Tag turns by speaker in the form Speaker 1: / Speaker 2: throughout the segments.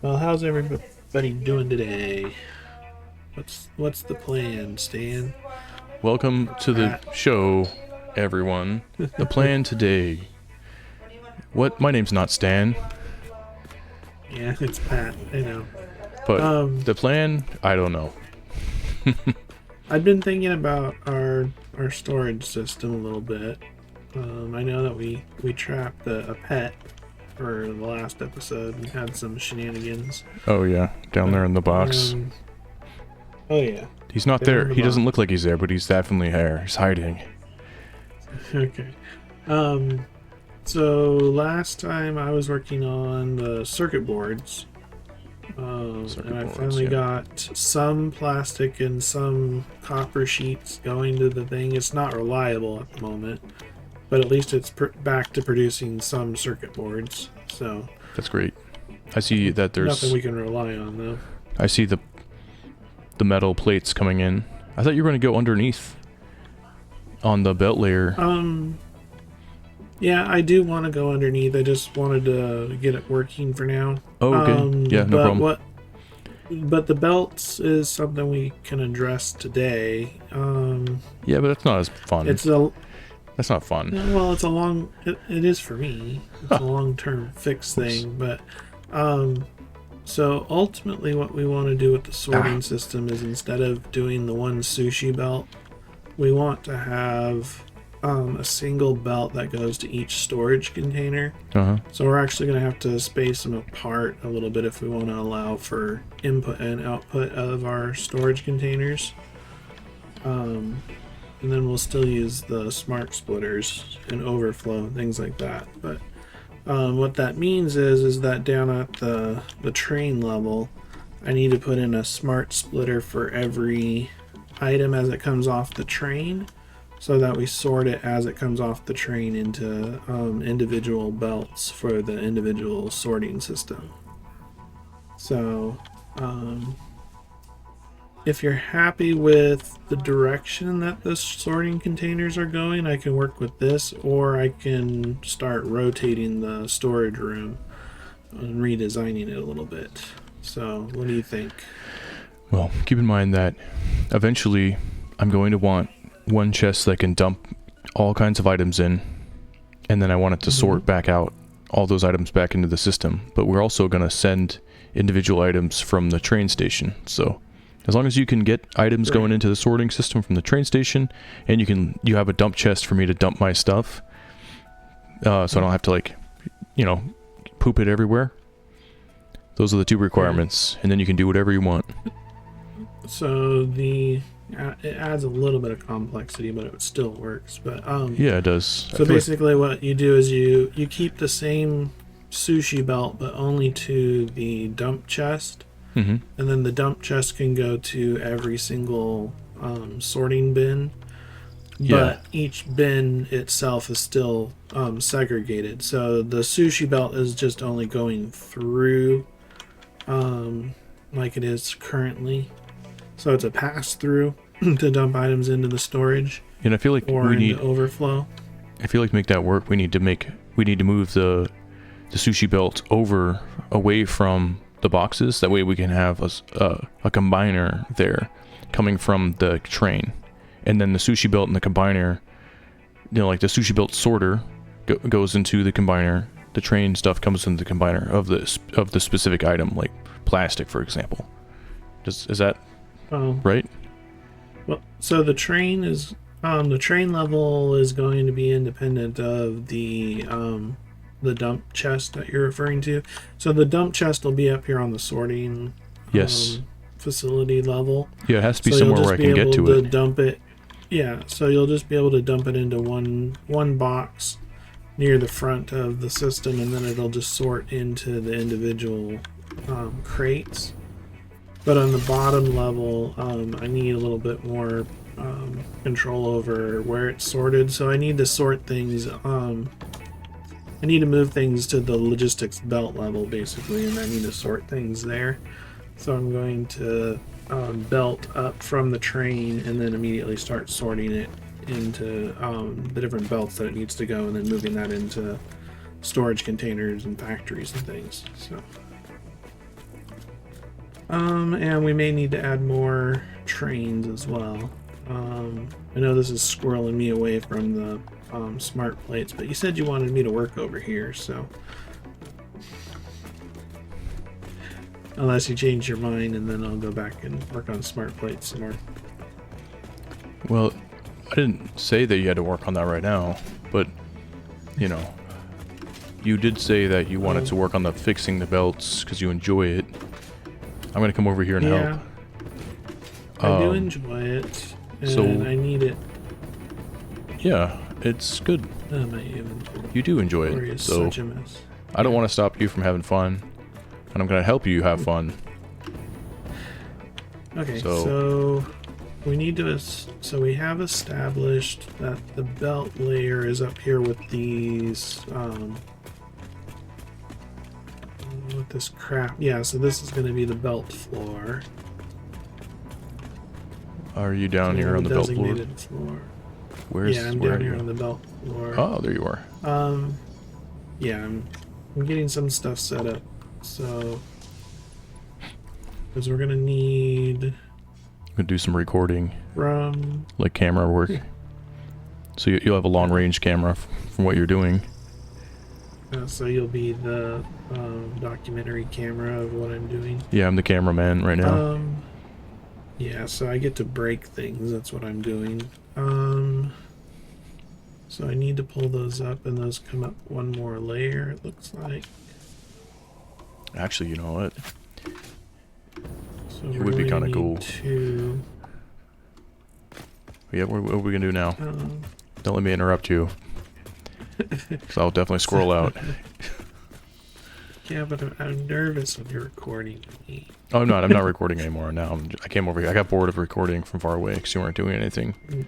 Speaker 1: Well, how's everybody doing today? What's the plan, Stan?
Speaker 2: Welcome
Speaker 1: Or
Speaker 2: to the
Speaker 1: Pat?
Speaker 2: show, everyone. The plan today. What? My name's not Stan,
Speaker 1: Yeah, it's Pat. I know.
Speaker 2: but
Speaker 1: Um,
Speaker 2: the plan, I don't know.
Speaker 1: I've been thinking about our storage system a little bit. I know that we trapped a pet for the last episode. We had some shenanigans,
Speaker 2: Oh, yeah, down there
Speaker 1: but
Speaker 2: in the box.
Speaker 1: oh yeah,
Speaker 2: He's not
Speaker 1: down in
Speaker 2: there.
Speaker 1: the
Speaker 2: He doesn't look
Speaker 1: box.
Speaker 2: like he's there, but he's definitely there. He's hiding.
Speaker 1: Okay. Um, so last time I was working on the circuit boards.
Speaker 2: Circuit
Speaker 1: And I
Speaker 2: boards,
Speaker 1: finally
Speaker 2: yeah.
Speaker 1: got some plastic and some copper sheets going to the thing. It's not reliable at the moment, but at least it's back to producing some circuit boards. So
Speaker 2: That's great. I see that
Speaker 1: nothing
Speaker 2: there's.
Speaker 1: we can rely on though.
Speaker 2: I see the metal plates coming in. I thought you were going to go underneath on the belt layer.
Speaker 1: Um, yeah, I do want to go underneath. I just wanted to get it working for now.
Speaker 2: Oh, okay. Yeah, no
Speaker 1: But
Speaker 2: problem.
Speaker 1: what? But the belts is something we can address today.
Speaker 2: Yeah, but that's not as fun.
Speaker 1: It's a
Speaker 2: That's not fun.
Speaker 1: Well, it's a long. It is for me. It's
Speaker 2: Huh.
Speaker 1: a long-term fix
Speaker 2: Oops.
Speaker 1: thing, but um, so ultimately, what we want to do with the
Speaker 2: Ah.
Speaker 1: sorting system is instead of doing the one sushi belt, we want to have a single belt that goes to each storage container.
Speaker 2: Uh huh.
Speaker 1: So we're actually going to have to space them apart a little bit if we want to allow for input and output of our storage containers. Um, and then we'll still use the smart splitters and overflow things like that. But what that means is that down at the train level, I need to put in a smart splitter for every item as it comes off the train, so that we sort it as it comes off the train into individual belts for the individual sorting system. So um, if you're happy with the direction that the sorting containers are going, I can work with this, or I can start rotating the storage room and redesigning it a little bit. So, what do you think?
Speaker 2: Well, keep in mind that eventually I'm going to want one chest that can dump all kinds of items in, and then I want it to sort back out all those items back into the system. But we're also going to send individual items from the train station. So as long as you can get items going into the sorting system from the train station, and you have a dump chest for me to dump my stuff, so I don't have to poop it everywhere. Those are the two requirements, and then you can do whatever you want.
Speaker 1: So it adds a little bit of complexity, but it still works. But
Speaker 2: Yeah, it does.
Speaker 1: so basically, what you do is you keep the same sushi belt, but only to the dump chest,
Speaker 2: Mm-hmm.
Speaker 1: and then the dump chest can go to every single sorting bin.
Speaker 2: Yeah.
Speaker 1: But each bin itself is still segregated. So the sushi belt is just only going through like it is currently. So it's a pass through to dump items into the storage
Speaker 2: And I feel like
Speaker 1: or into overflow.
Speaker 2: to make that work, we need to move the sushi belt away from the boxes. That way we can have a combiner there coming from the train, and then the sushi belt and the combiner, like the sushi belt sorter goes into the combiner. The train stuff comes into the combiner of the specific item, like plastic, for example. Is that
Speaker 1: Oh,
Speaker 2: right?
Speaker 1: well, so the train level is going to be independent of the dump chest that you're referring to. So the dump chest will be up here on the sorting
Speaker 2: Yes.
Speaker 1: facility level.
Speaker 2: Yeah, it has to be
Speaker 1: So you'll
Speaker 2: somewhere where
Speaker 1: just
Speaker 2: I
Speaker 1: be
Speaker 2: can get
Speaker 1: able
Speaker 2: to
Speaker 1: to
Speaker 2: it.
Speaker 1: dump it. Yeah, so you'll just be able to dump it into one box near the front of the system, and then it'll just sort into the individual crates. But on the bottom level, I need a little bit more control over where it's sorted. So I need to sort things. I need to move things to the logistics belt level, basically, and I need to sort things there. So I'm going to belt up from the train and then immediately start sorting it into the different belts that it needs to go, and then moving that into storage containers and factories and things. So And we may need to add more trains as well. I know this is squirreling me away from the smart plates, but you said you wanted me to work over here, so unless you change your mind, and then I'll go back and work on smart plates some more.
Speaker 2: Well, I didn't say that you had to work on that right now, but, you know, you did say that you wanted to work on the fixing the belts because you enjoy it. I'm going to come over here and help.
Speaker 1: I do enjoy it, and
Speaker 2: so,
Speaker 1: I need it.
Speaker 2: Yeah, it's good.
Speaker 1: My inventory.
Speaker 2: You do enjoy it, so
Speaker 1: such a mess.
Speaker 2: I don't want to stop you from having fun, and I'm going to help you have fun.
Speaker 1: Okay, so we need to, so we have established that the belt layer is up here with these, with this crap. Yeah, so this is going to be the belt floor.
Speaker 2: Are you down here on the belt floor? Where's,
Speaker 1: yeah, I'm
Speaker 2: where
Speaker 1: down
Speaker 2: are
Speaker 1: here
Speaker 2: you?
Speaker 1: on the belt floor.
Speaker 2: Oh, there you are.
Speaker 1: Yeah, I'm getting some stuff set up, so because we're gonna need
Speaker 2: Gonna do some recording,
Speaker 1: from
Speaker 2: like camera work. So you'll have a long range camera from what you're doing.
Speaker 1: so you'll be the documentary camera of what I'm doing.
Speaker 2: Yeah, I'm the cameraman right now.
Speaker 1: Yeah, so I get to break things. That's what I'm doing. So I need to pull those up, and those come up one more layer, it looks like.
Speaker 2: Actually, you know what?
Speaker 1: So
Speaker 2: It would be kind of cool.
Speaker 1: To,
Speaker 2: Yeah, what are we gonna do now? Don't let me interrupt you. So I'll definitely scroll out.
Speaker 1: Yeah, but I'm nervous when you're recording me.
Speaker 2: Oh, I'm not. I'm not recording anymore. Now I came over here. I got bored of recording from far away because you weren't doing anything.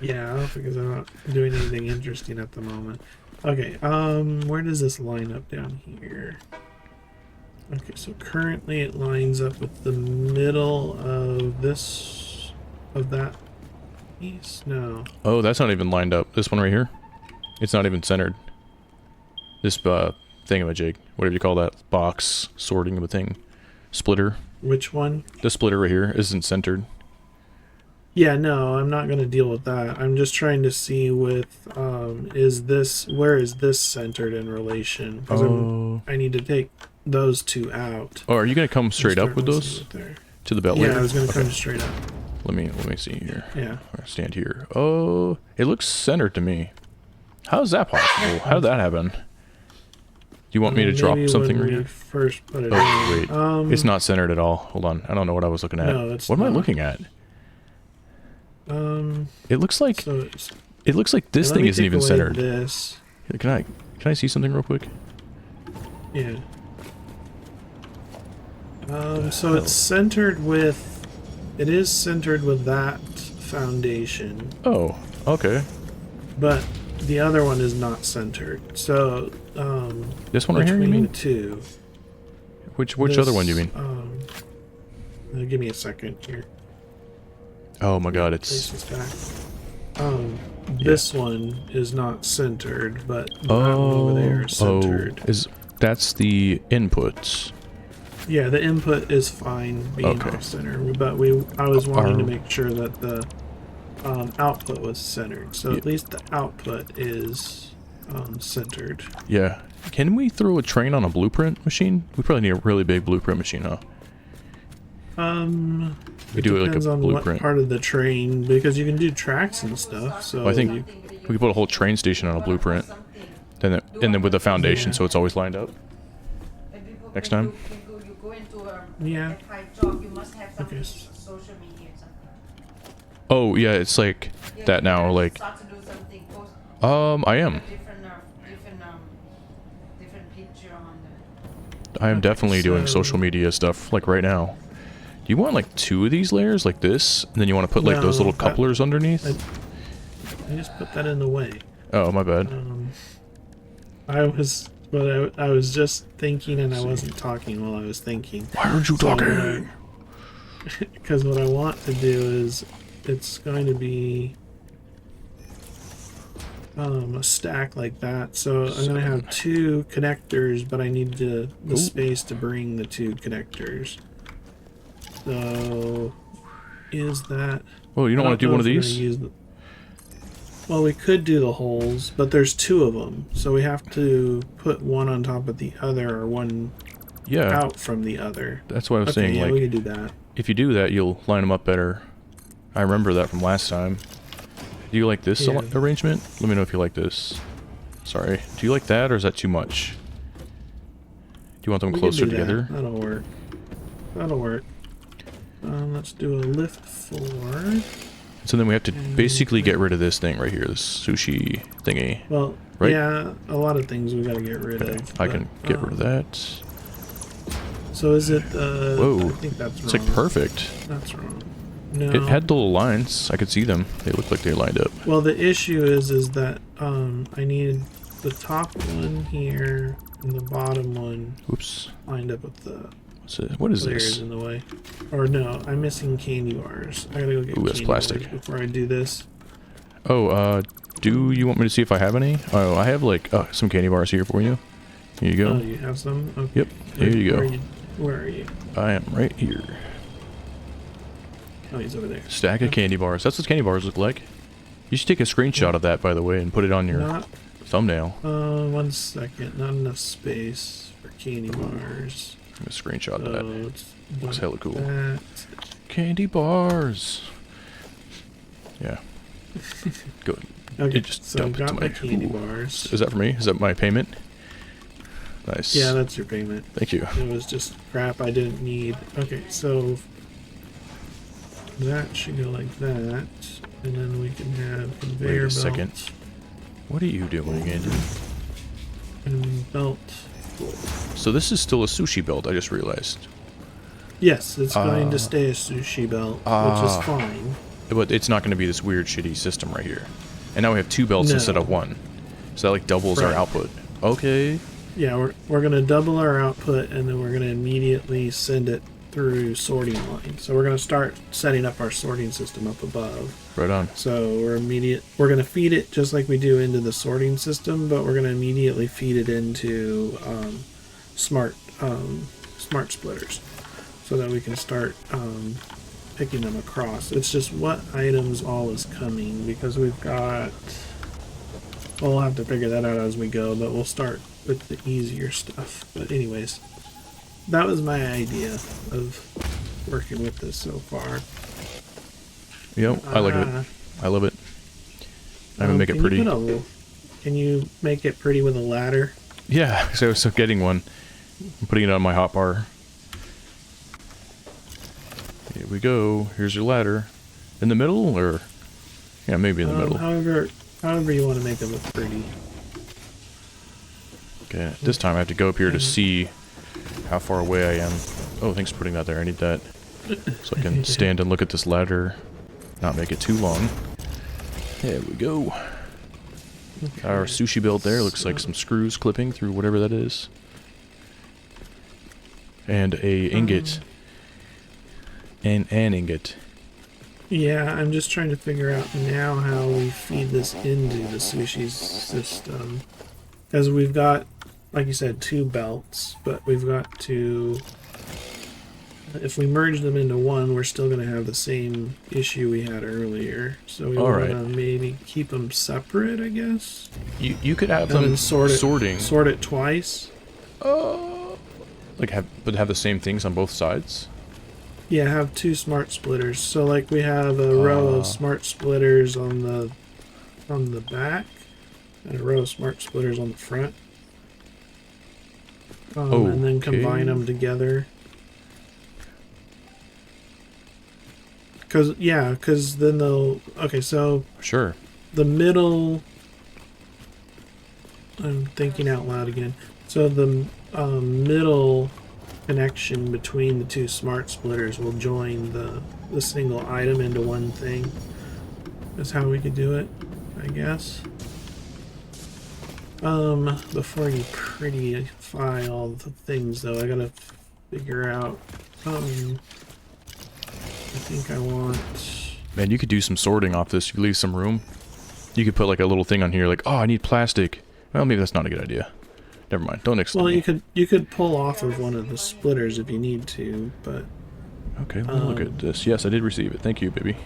Speaker 1: Yeah, because I'm not doing anything interesting at the moment. Okay, where does this line up down here? Okay, so currently it lines up with the middle of this, of that piece? No.
Speaker 2: Oh, that's not even lined up. This one right here? It's not even centered. This, thingamajig. Whatever you call that box sorting of a thing. Splitter.
Speaker 1: Which one?
Speaker 2: The splitter right here isn't centered.
Speaker 1: Yeah, no, I'm not going to deal with that. I'm just trying to see with, where is this centered in relation? Because I need to take those two out.
Speaker 2: Oh, are you going to come straight up with those? To the belt layer?
Speaker 1: Yeah, I was going to come straight up.
Speaker 2: Let me see here.
Speaker 1: Yeah.
Speaker 2: I'll stand here. Oh, it looks centered to me. How is that possible? How did that happen? Do you want me to drop something right here?
Speaker 1: First put it
Speaker 2: wait.
Speaker 1: in.
Speaker 2: It's not centered at all. Hold on. I don't know what I was looking at.
Speaker 1: No, it's
Speaker 2: what am I
Speaker 1: not.
Speaker 2: looking at? It looks like
Speaker 1: So
Speaker 2: it looks like this thing isn't even centered.
Speaker 1: This.
Speaker 2: Can I see something real quick?
Speaker 1: Yeah. So it's centered with. It is centered with that foundation.
Speaker 2: Oh, okay.
Speaker 1: But the other one is not centered. So
Speaker 2: this one right here, you mean?
Speaker 1: The two.
Speaker 2: Which other one do you mean?
Speaker 1: Give me a second here.
Speaker 2: Oh my god,
Speaker 1: Place
Speaker 2: it's
Speaker 1: this back. This one is not centered, but that one over there is centered.
Speaker 2: That's the inputs.
Speaker 1: Yeah, the input is fine being off center, but I was wanting to make sure that the output was centered. So at least the output is centered.
Speaker 2: Yeah. Can we throw a train on a blueprint machine? We probably need a really big blueprint machine, huh? We do it like a
Speaker 1: depends on
Speaker 2: blueprint.
Speaker 1: what part of the train, because you can do tracks and stuff. So
Speaker 2: Well, I think we could put a whole train station on a blueprint, and then with the foundation, so it's always lined up. Next time.
Speaker 1: Yeah.
Speaker 3: Okay.
Speaker 2: Oh yeah, it's like that now. Like, I am. I am definitely doing social media stuff like right now. Do you want like two of these layers like this, and then you want to put like those little couplers underneath?
Speaker 1: I just put that in the way.
Speaker 2: Oh, my bad.
Speaker 1: I was just thinking, and I wasn't talking while I was thinking.
Speaker 2: Why aren't you talking?
Speaker 1: Because what I want to do is, it's going to be a stack like that. So I'm going to have two connectors, but I need the space to bring the two connectors. So, is that...
Speaker 2: Well, you don't want to do one of these?
Speaker 1: Well, we could do the holes, but there's two of them. So we have to put one on top of the other or one out from the other.
Speaker 2: That's what I was saying.
Speaker 1: Yeah,
Speaker 2: like,
Speaker 1: we could do that.
Speaker 2: If you do that, you'll line them up better. I remember that from last time. Do you like this arrangement? Let me know if you like this. Sorry. Do you like that, or is that too much? Do you want them closer together?
Speaker 1: That'll work. That'll work. Let's do a lift forward.
Speaker 2: So then we have to basically get rid of this thing right here, this sushi thingy.
Speaker 1: Well,
Speaker 2: right?
Speaker 1: Yeah, a lot of things we gotta get rid of.
Speaker 2: I can get rid of that.
Speaker 1: So is it,
Speaker 2: whoa,
Speaker 1: I think that's wrong.
Speaker 2: It's like perfect.
Speaker 1: That's wrong. No.
Speaker 2: It had the little lines. I could see them. They looked like they lined up.
Speaker 1: Well, the issue is that, I needed the top one here and the bottom one lined up with the...
Speaker 2: What is this?
Speaker 1: In the way. Or no, I'm missing candy bars. I gotta go get
Speaker 2: that's plastic.
Speaker 1: Bars before I do this.
Speaker 2: Oh, do you want me to see if I have any? Oh, I have like some candy bars here for you. Here you go.
Speaker 1: Oh, you have some? Okay.
Speaker 2: Yep. Here you go.
Speaker 1: Where are you?
Speaker 2: I am right here.
Speaker 1: Oh, he's over there.
Speaker 2: Stack of candy bars. That's what candy bars look like. You should take a screenshot of that, by the way, and put it on your thumbnail.
Speaker 1: 1 second. Not enough space for candy bars.
Speaker 2: I'm gonna screenshot that. Looks hella cool.
Speaker 1: That.
Speaker 2: Candy bars. Yeah. Good.
Speaker 1: Okay,
Speaker 2: just
Speaker 1: so
Speaker 2: dump
Speaker 1: got
Speaker 2: it to
Speaker 1: my candy bars.
Speaker 2: Is that for me? Is that my payment? Nice.
Speaker 1: Yeah, that's your payment.
Speaker 2: Thank you.
Speaker 1: It was just crap I didn't need. Okay, so that should go like that, and then we can have conveyor belt.
Speaker 2: Wait a second. What are you doing, Andy?
Speaker 1: And belt.
Speaker 2: So this is still a sushi belt, I just realized.
Speaker 1: Yes, it's going to stay a sushi belt, which is fine.
Speaker 2: But it's not going to be this weird shitty system right here. And now we have two belts instead of one. So that like doubles our output. Okay.
Speaker 1: Yeah, we're going to double our output, and then we're going to immediately send it through sorting line. So we're going to start setting up our sorting system up above.
Speaker 2: Right on.
Speaker 1: So we're going to feed it just like we do into the sorting system, but we're going to immediately feed it into smart splitters, so that we can start picking them across. It's just what items all is coming, because we've got... We'll have to figure that out as we go, but we'll start with the easier stuff. But anyways, that was my idea of working with this so far.
Speaker 2: Yep, I like it. I love it. I'm gonna make it pretty.
Speaker 1: Can you make it pretty with a ladder?
Speaker 2: Yeah, so getting one. I'm putting it on my hotbar. Here we go. Here's your ladder. In the middle, or yeah, maybe in the middle.
Speaker 1: However you want to make it look pretty.
Speaker 2: Okay, this time I have to go up here to see how far away I am. Oh, thanks for putting that there. I need that so I can stand and look at this ladder. Not make it too long. There we go. Okay. Our sushi belt there looks like some screws clipping through whatever that is. And a ingot. An ingot.
Speaker 1: Yeah, I'm just trying to figure out now how we feed this into the sushi system. Because we've got, like you said, two belts, but we've got to... If we merge them into one, we're still going to have the same issue we had earlier. So we want to maybe keep them separate, I guess.
Speaker 2: You could have them sort it
Speaker 1: twice.
Speaker 2: Like have the same things on both sides.
Speaker 1: Yeah, have two smart splitters. So like we have a row of smart splitters on the back, and a row of smart splitters on the front. And then combine them together. Because then they'll... Okay, so...
Speaker 2: Sure.
Speaker 1: The middle... I'm thinking out loud again. So the middle connection between the two smart splitters will join the single item into one thing. That's how we could do it, I guess. Before you prettyfy all the things, though, I gotta figure out... I think I want...
Speaker 2: Man, you could do some sorting off this. You leave some room. You could put like a little thing on here, like, oh, I need plastic. Well, maybe that's not a good idea. Never mind. Don't explain.
Speaker 1: Well, you could pull off of one of the splitters if you need to, but
Speaker 2: Okay, let me look at this. Yes, I did receive it. Thank you, baby.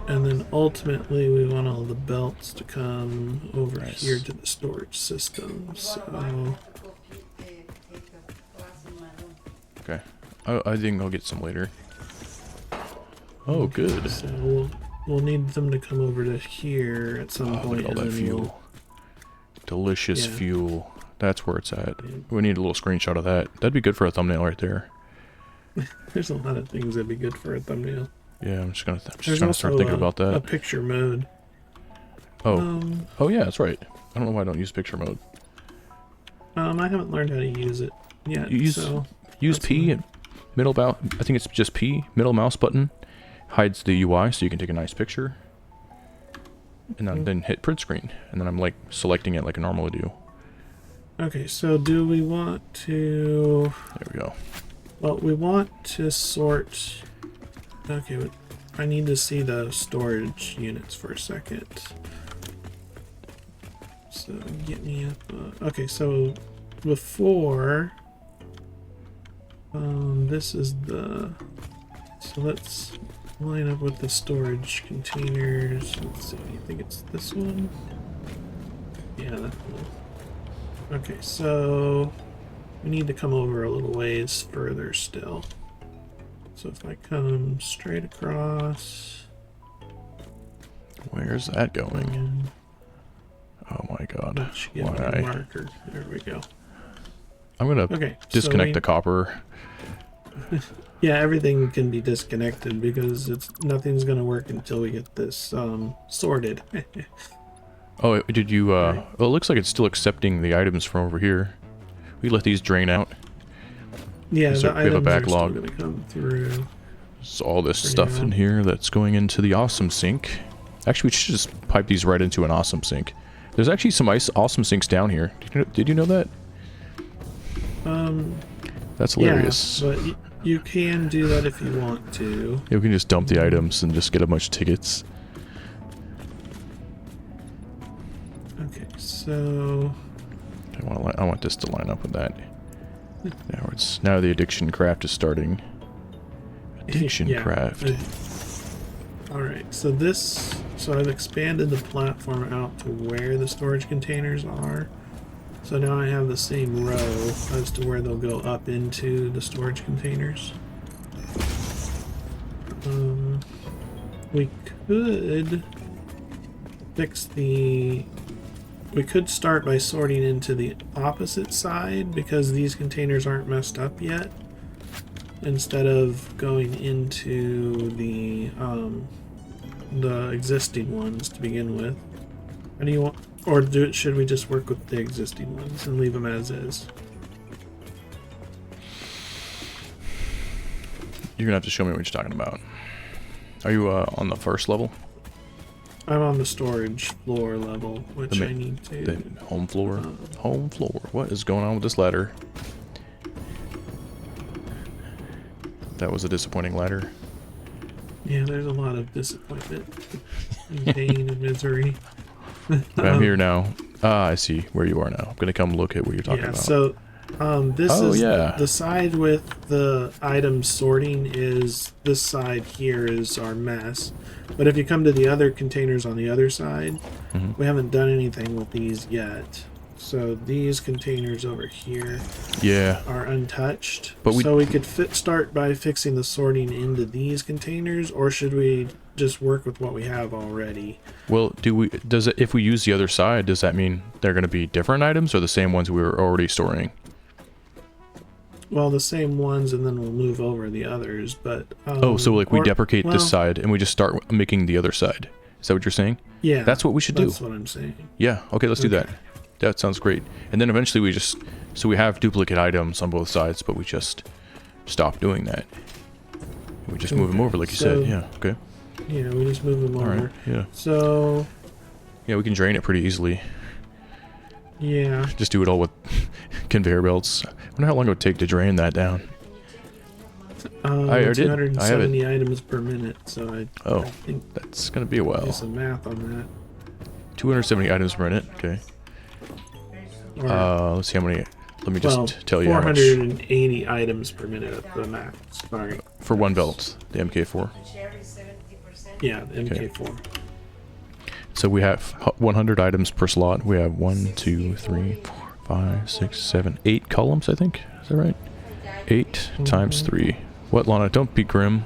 Speaker 1: And then ultimately we want all the belts to come over
Speaker 2: Nice.
Speaker 1: here to the storage system. So
Speaker 2: Okay. I think I'll get some later. Oh, good.
Speaker 1: So we'll need them to come over to here at some
Speaker 2: Oh,
Speaker 1: point.
Speaker 2: look at all
Speaker 1: and
Speaker 2: that
Speaker 1: then
Speaker 2: fuel. Delicious
Speaker 1: Yeah.
Speaker 2: fuel. That's where it's at.
Speaker 1: Yeah.
Speaker 2: We need a little screenshot of that. That'd be good for a thumbnail right there.
Speaker 1: There's a lot of things that'd be good for a thumbnail.
Speaker 2: Yeah, I'm just trying to
Speaker 1: There's
Speaker 2: start
Speaker 1: also
Speaker 2: thinking about
Speaker 1: a
Speaker 2: that.
Speaker 1: picture mode.
Speaker 2: Oh. Oh yeah, that's right. I don't know why I don't use picture mode.
Speaker 1: I haven't learned how to use it yet.
Speaker 2: You use
Speaker 1: so
Speaker 2: use P and middle mouse. I think it's just P. Middle mouse button hides the UI, so you can take a nice picture. And then hit print screen, and then I'm like selecting it like I normally do.
Speaker 1: Okay, so do we want to?
Speaker 2: There we go.
Speaker 1: Well, we want to sort. Okay, but I need to see the storage units for a second. So get me up. Okay, so before. This is the. So let's line up with the storage containers. Let's see. I think it's this one. Yeah, that one. Okay, so we need to come over a little ways further still. So if I come straight across.
Speaker 2: Where's that going?
Speaker 1: And
Speaker 2: Oh my god.
Speaker 1: let's get my
Speaker 2: Why?
Speaker 1: marker. There we go.
Speaker 2: I'm gonna
Speaker 1: Okay.
Speaker 2: disconnect the copper.
Speaker 1: Yeah, everything can be disconnected because nothing's gonna work until we get this sorted.
Speaker 2: Oh, did you, well, it looks like it's still accepting the items from over here. We let these drain out.
Speaker 1: Yeah,
Speaker 2: So
Speaker 1: the
Speaker 2: we have a
Speaker 1: items
Speaker 2: backlog.
Speaker 1: are still gonna come through.
Speaker 2: So all this
Speaker 1: For
Speaker 2: stuff
Speaker 1: now.
Speaker 2: in here that's going into the awesome sink. Actually, we should just pipe these right into an awesome sink. There's actually some awesome sinks down here. Did you know that? That's hilarious.
Speaker 1: Yeah, but you can do that if you want to.
Speaker 2: Yeah, we can just dump the items and just get a bunch of tickets.
Speaker 1: Okay, so
Speaker 2: I want this to line up with that. Now the addiction craft is starting. Addiction
Speaker 1: yeah,
Speaker 2: craft.
Speaker 1: All right, so I've expanded the platform out to where the storage containers are. So now I have the same row as to where they'll go up into the storage containers. We could fix the... We could start by sorting into the opposite side because these containers aren't messed up yet. Instead of going into the existing ones to begin with. How do you want... Or should we just work with the existing ones and leave them as is?
Speaker 2: You're gonna have to show me what you're talking about. Are you on the first level?
Speaker 1: I'm on the storage floor level, which I need to...
Speaker 2: The home floor? Home floor. What is going on with this ladder? That was a disappointing ladder.
Speaker 1: Yeah, there's a lot of disappointment, and pain, and misery.
Speaker 2: I'm here now. Ah, I see where you are now. I'm gonna come look at what you're talking
Speaker 1: Yeah,
Speaker 2: about.
Speaker 1: so this
Speaker 2: Oh,
Speaker 1: is
Speaker 2: yeah.
Speaker 1: the side with the item sorting is this side here is our mess. But if you come to the other containers on the other side, we haven't done anything with these yet. So these containers over here
Speaker 2: Yeah.
Speaker 1: are untouched.
Speaker 2: But
Speaker 1: so we could start by fixing the sorting into these containers, or should we just work with what we have already?
Speaker 2: Well, if we use the other side, does that mean they're going to be different items or the same ones we were already storing?
Speaker 1: Well, the same ones, and then we'll move over the others. But
Speaker 2: so like we deprecate
Speaker 1: well,
Speaker 2: this side and we just start making the other side. Is that what you're saying?
Speaker 1: Yeah,
Speaker 2: That's what we should do.
Speaker 1: That's what I'm saying.
Speaker 2: Yeah. Okay, let's do that. That sounds great. And then eventually we have duplicate items on both sides, but we just stop doing that. We just move them over, like you said. Yeah. Okay.
Speaker 1: Yeah, we just move them
Speaker 2: All
Speaker 1: over.
Speaker 2: right. Yeah.
Speaker 1: So
Speaker 2: Yeah, we can drain it pretty easily.
Speaker 1: yeah,
Speaker 2: Just do it all with conveyor belts. I wonder how long it would take to drain that down. I have it.
Speaker 1: 270 items per minute. So I think
Speaker 2: That's gonna be a while.
Speaker 1: do some math on that.
Speaker 2: 270 items per minute. Okay.
Speaker 1: Or,
Speaker 2: Let's see how many. Let me just tell you how much.
Speaker 1: 480 items per minute at the max. Sorry.
Speaker 2: For one belt, the MK4.
Speaker 1: Yeah, the
Speaker 2: Okay.
Speaker 1: MK4.
Speaker 2: So we have 100 items per slot. We have 1, 2, 3, 4, 5, 6, 7, 8 columns, I think. Is that right? 8 times 3. What, Lana? Don't be grim.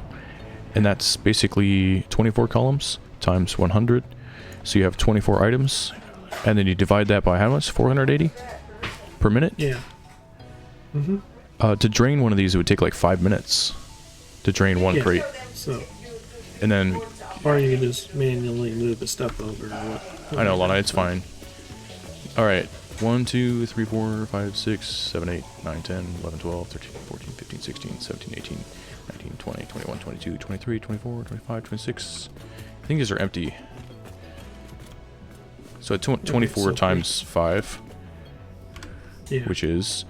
Speaker 2: And that's basically 24 columns times 100. So you have 24 items. And then you divide that by how much? 480 per minute?
Speaker 1: Yeah. Mm-hmm.
Speaker 2: To drain one of these, it would take like 5 minutes to drain one
Speaker 1: Yeah.
Speaker 2: crate.
Speaker 1: So,
Speaker 2: And then,
Speaker 1: or you can just manually move the stuff over. Or what,
Speaker 2: I know, Lana, it's fine. Alright. 1, 2, 3, 4, 5, 6, 7, 8, 9, 10, 11, 12, 13, 14, 15, 16, 17, 18, 19, 20, 21, 22, 23, 24, 25, 26. I think these are empty. So 24
Speaker 1: so
Speaker 2: times 5,
Speaker 1: Yeah.
Speaker 2: which is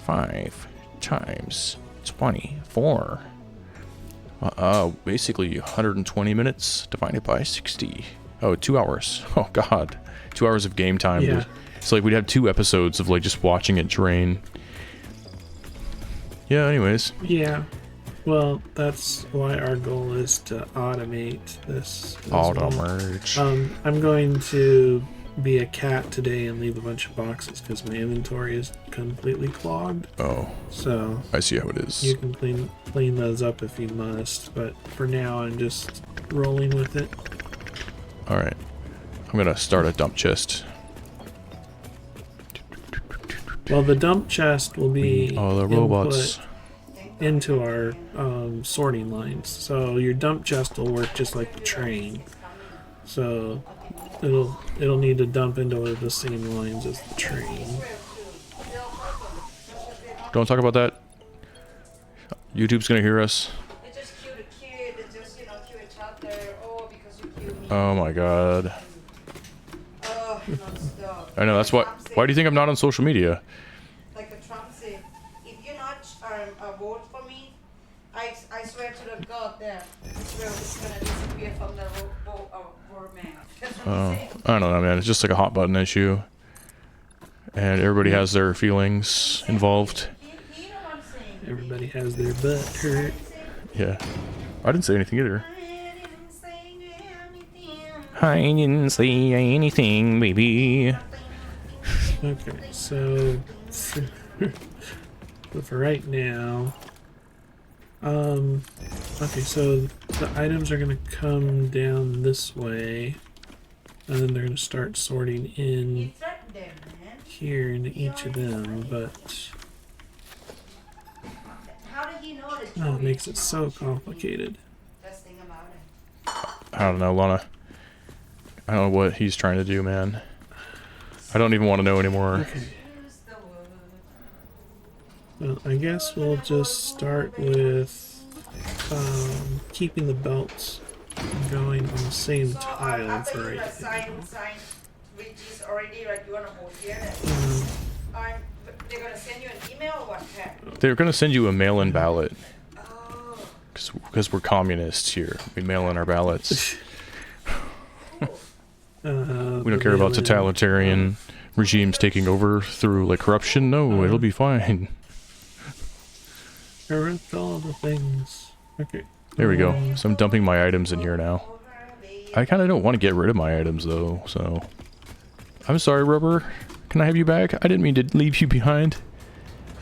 Speaker 2: 5 times 24. Basically 120 minutes divided by 60. Oh, 2 hours. Oh god. 2 hours of game time.
Speaker 1: Yeah.
Speaker 2: It's like we'd have 2 episodes of like just watching it drain. Yeah, anyways.
Speaker 1: Yeah. Well, that's why our goal is to automate this. as well.
Speaker 2: Automate.
Speaker 1: I'm going to be a cat today and leave a bunch of boxes because my inventory is completely clogged.
Speaker 2: Oh,
Speaker 1: So
Speaker 2: I see how it is.
Speaker 1: you can clean those up if you must, but for now I'm just rolling with it.
Speaker 2: Alright. I'm gonna start a dump chest.
Speaker 1: Well, the dump chest will be
Speaker 2: All the robots.
Speaker 1: input into our sorting lines. So your dump chest will work just like the train. So it'll need to dump into the same lines as the train.
Speaker 2: Don't talk about that. YouTube's gonna hear us.
Speaker 3: It's just cute a kid, it's just, cute each other. Oh, because you cute me.
Speaker 2: Oh my god.
Speaker 3: Oh, non-stop.
Speaker 2: I know, that's why. Why do you think I'm not on social media?
Speaker 3: Like a Trump said, if you not vote for me, I swear to the God that this world is gonna disappear from the vote man. That's what
Speaker 2: Oh,
Speaker 3: he said.
Speaker 2: I don't know, man. It's just like a hot button issue. And everybody has their feelings involved.
Speaker 3: You know what I'm saying?
Speaker 1: Everybody has their butt hurt.
Speaker 2: Yeah. I didn't say anything either.
Speaker 3: I didn't say anything.
Speaker 2: I didn't say anything, baby.
Speaker 1: Okay, so but for right now, okay, so the items are gonna come down this way, and then they're gonna start sorting in
Speaker 3: You threatened them, man.
Speaker 1: here into each of them, but
Speaker 3: How did he know that
Speaker 1: oh, it makes it so complicated.
Speaker 3: Best thing about it.
Speaker 2: I don't know, Lana. I don't know what he's trying to do, man. I don't even want to know anymore.
Speaker 1: Okay,
Speaker 3: Use the word.
Speaker 1: well, I guess we'll just start with keeping the belts going on the same
Speaker 3: So,
Speaker 1: tile
Speaker 3: after
Speaker 1: for
Speaker 3: you
Speaker 1: right
Speaker 3: assign,
Speaker 1: now.
Speaker 3: which is already like you wanna vote here, they're gonna send you an email or what? Heck?
Speaker 2: They're going to send you a mail-in ballot.
Speaker 3: Oh,
Speaker 2: Because we're communists here. We mail in our ballots. We don't care about totalitarian regimes taking over through like corruption. No, it'll be fine.
Speaker 1: Correct all the things. Okay.
Speaker 2: There we go. So I'm dumping my items in here now. I kind of don't want to get rid of my items though, so... I'm sorry, Rubber. Can I have you back? I didn't mean to leave you behind.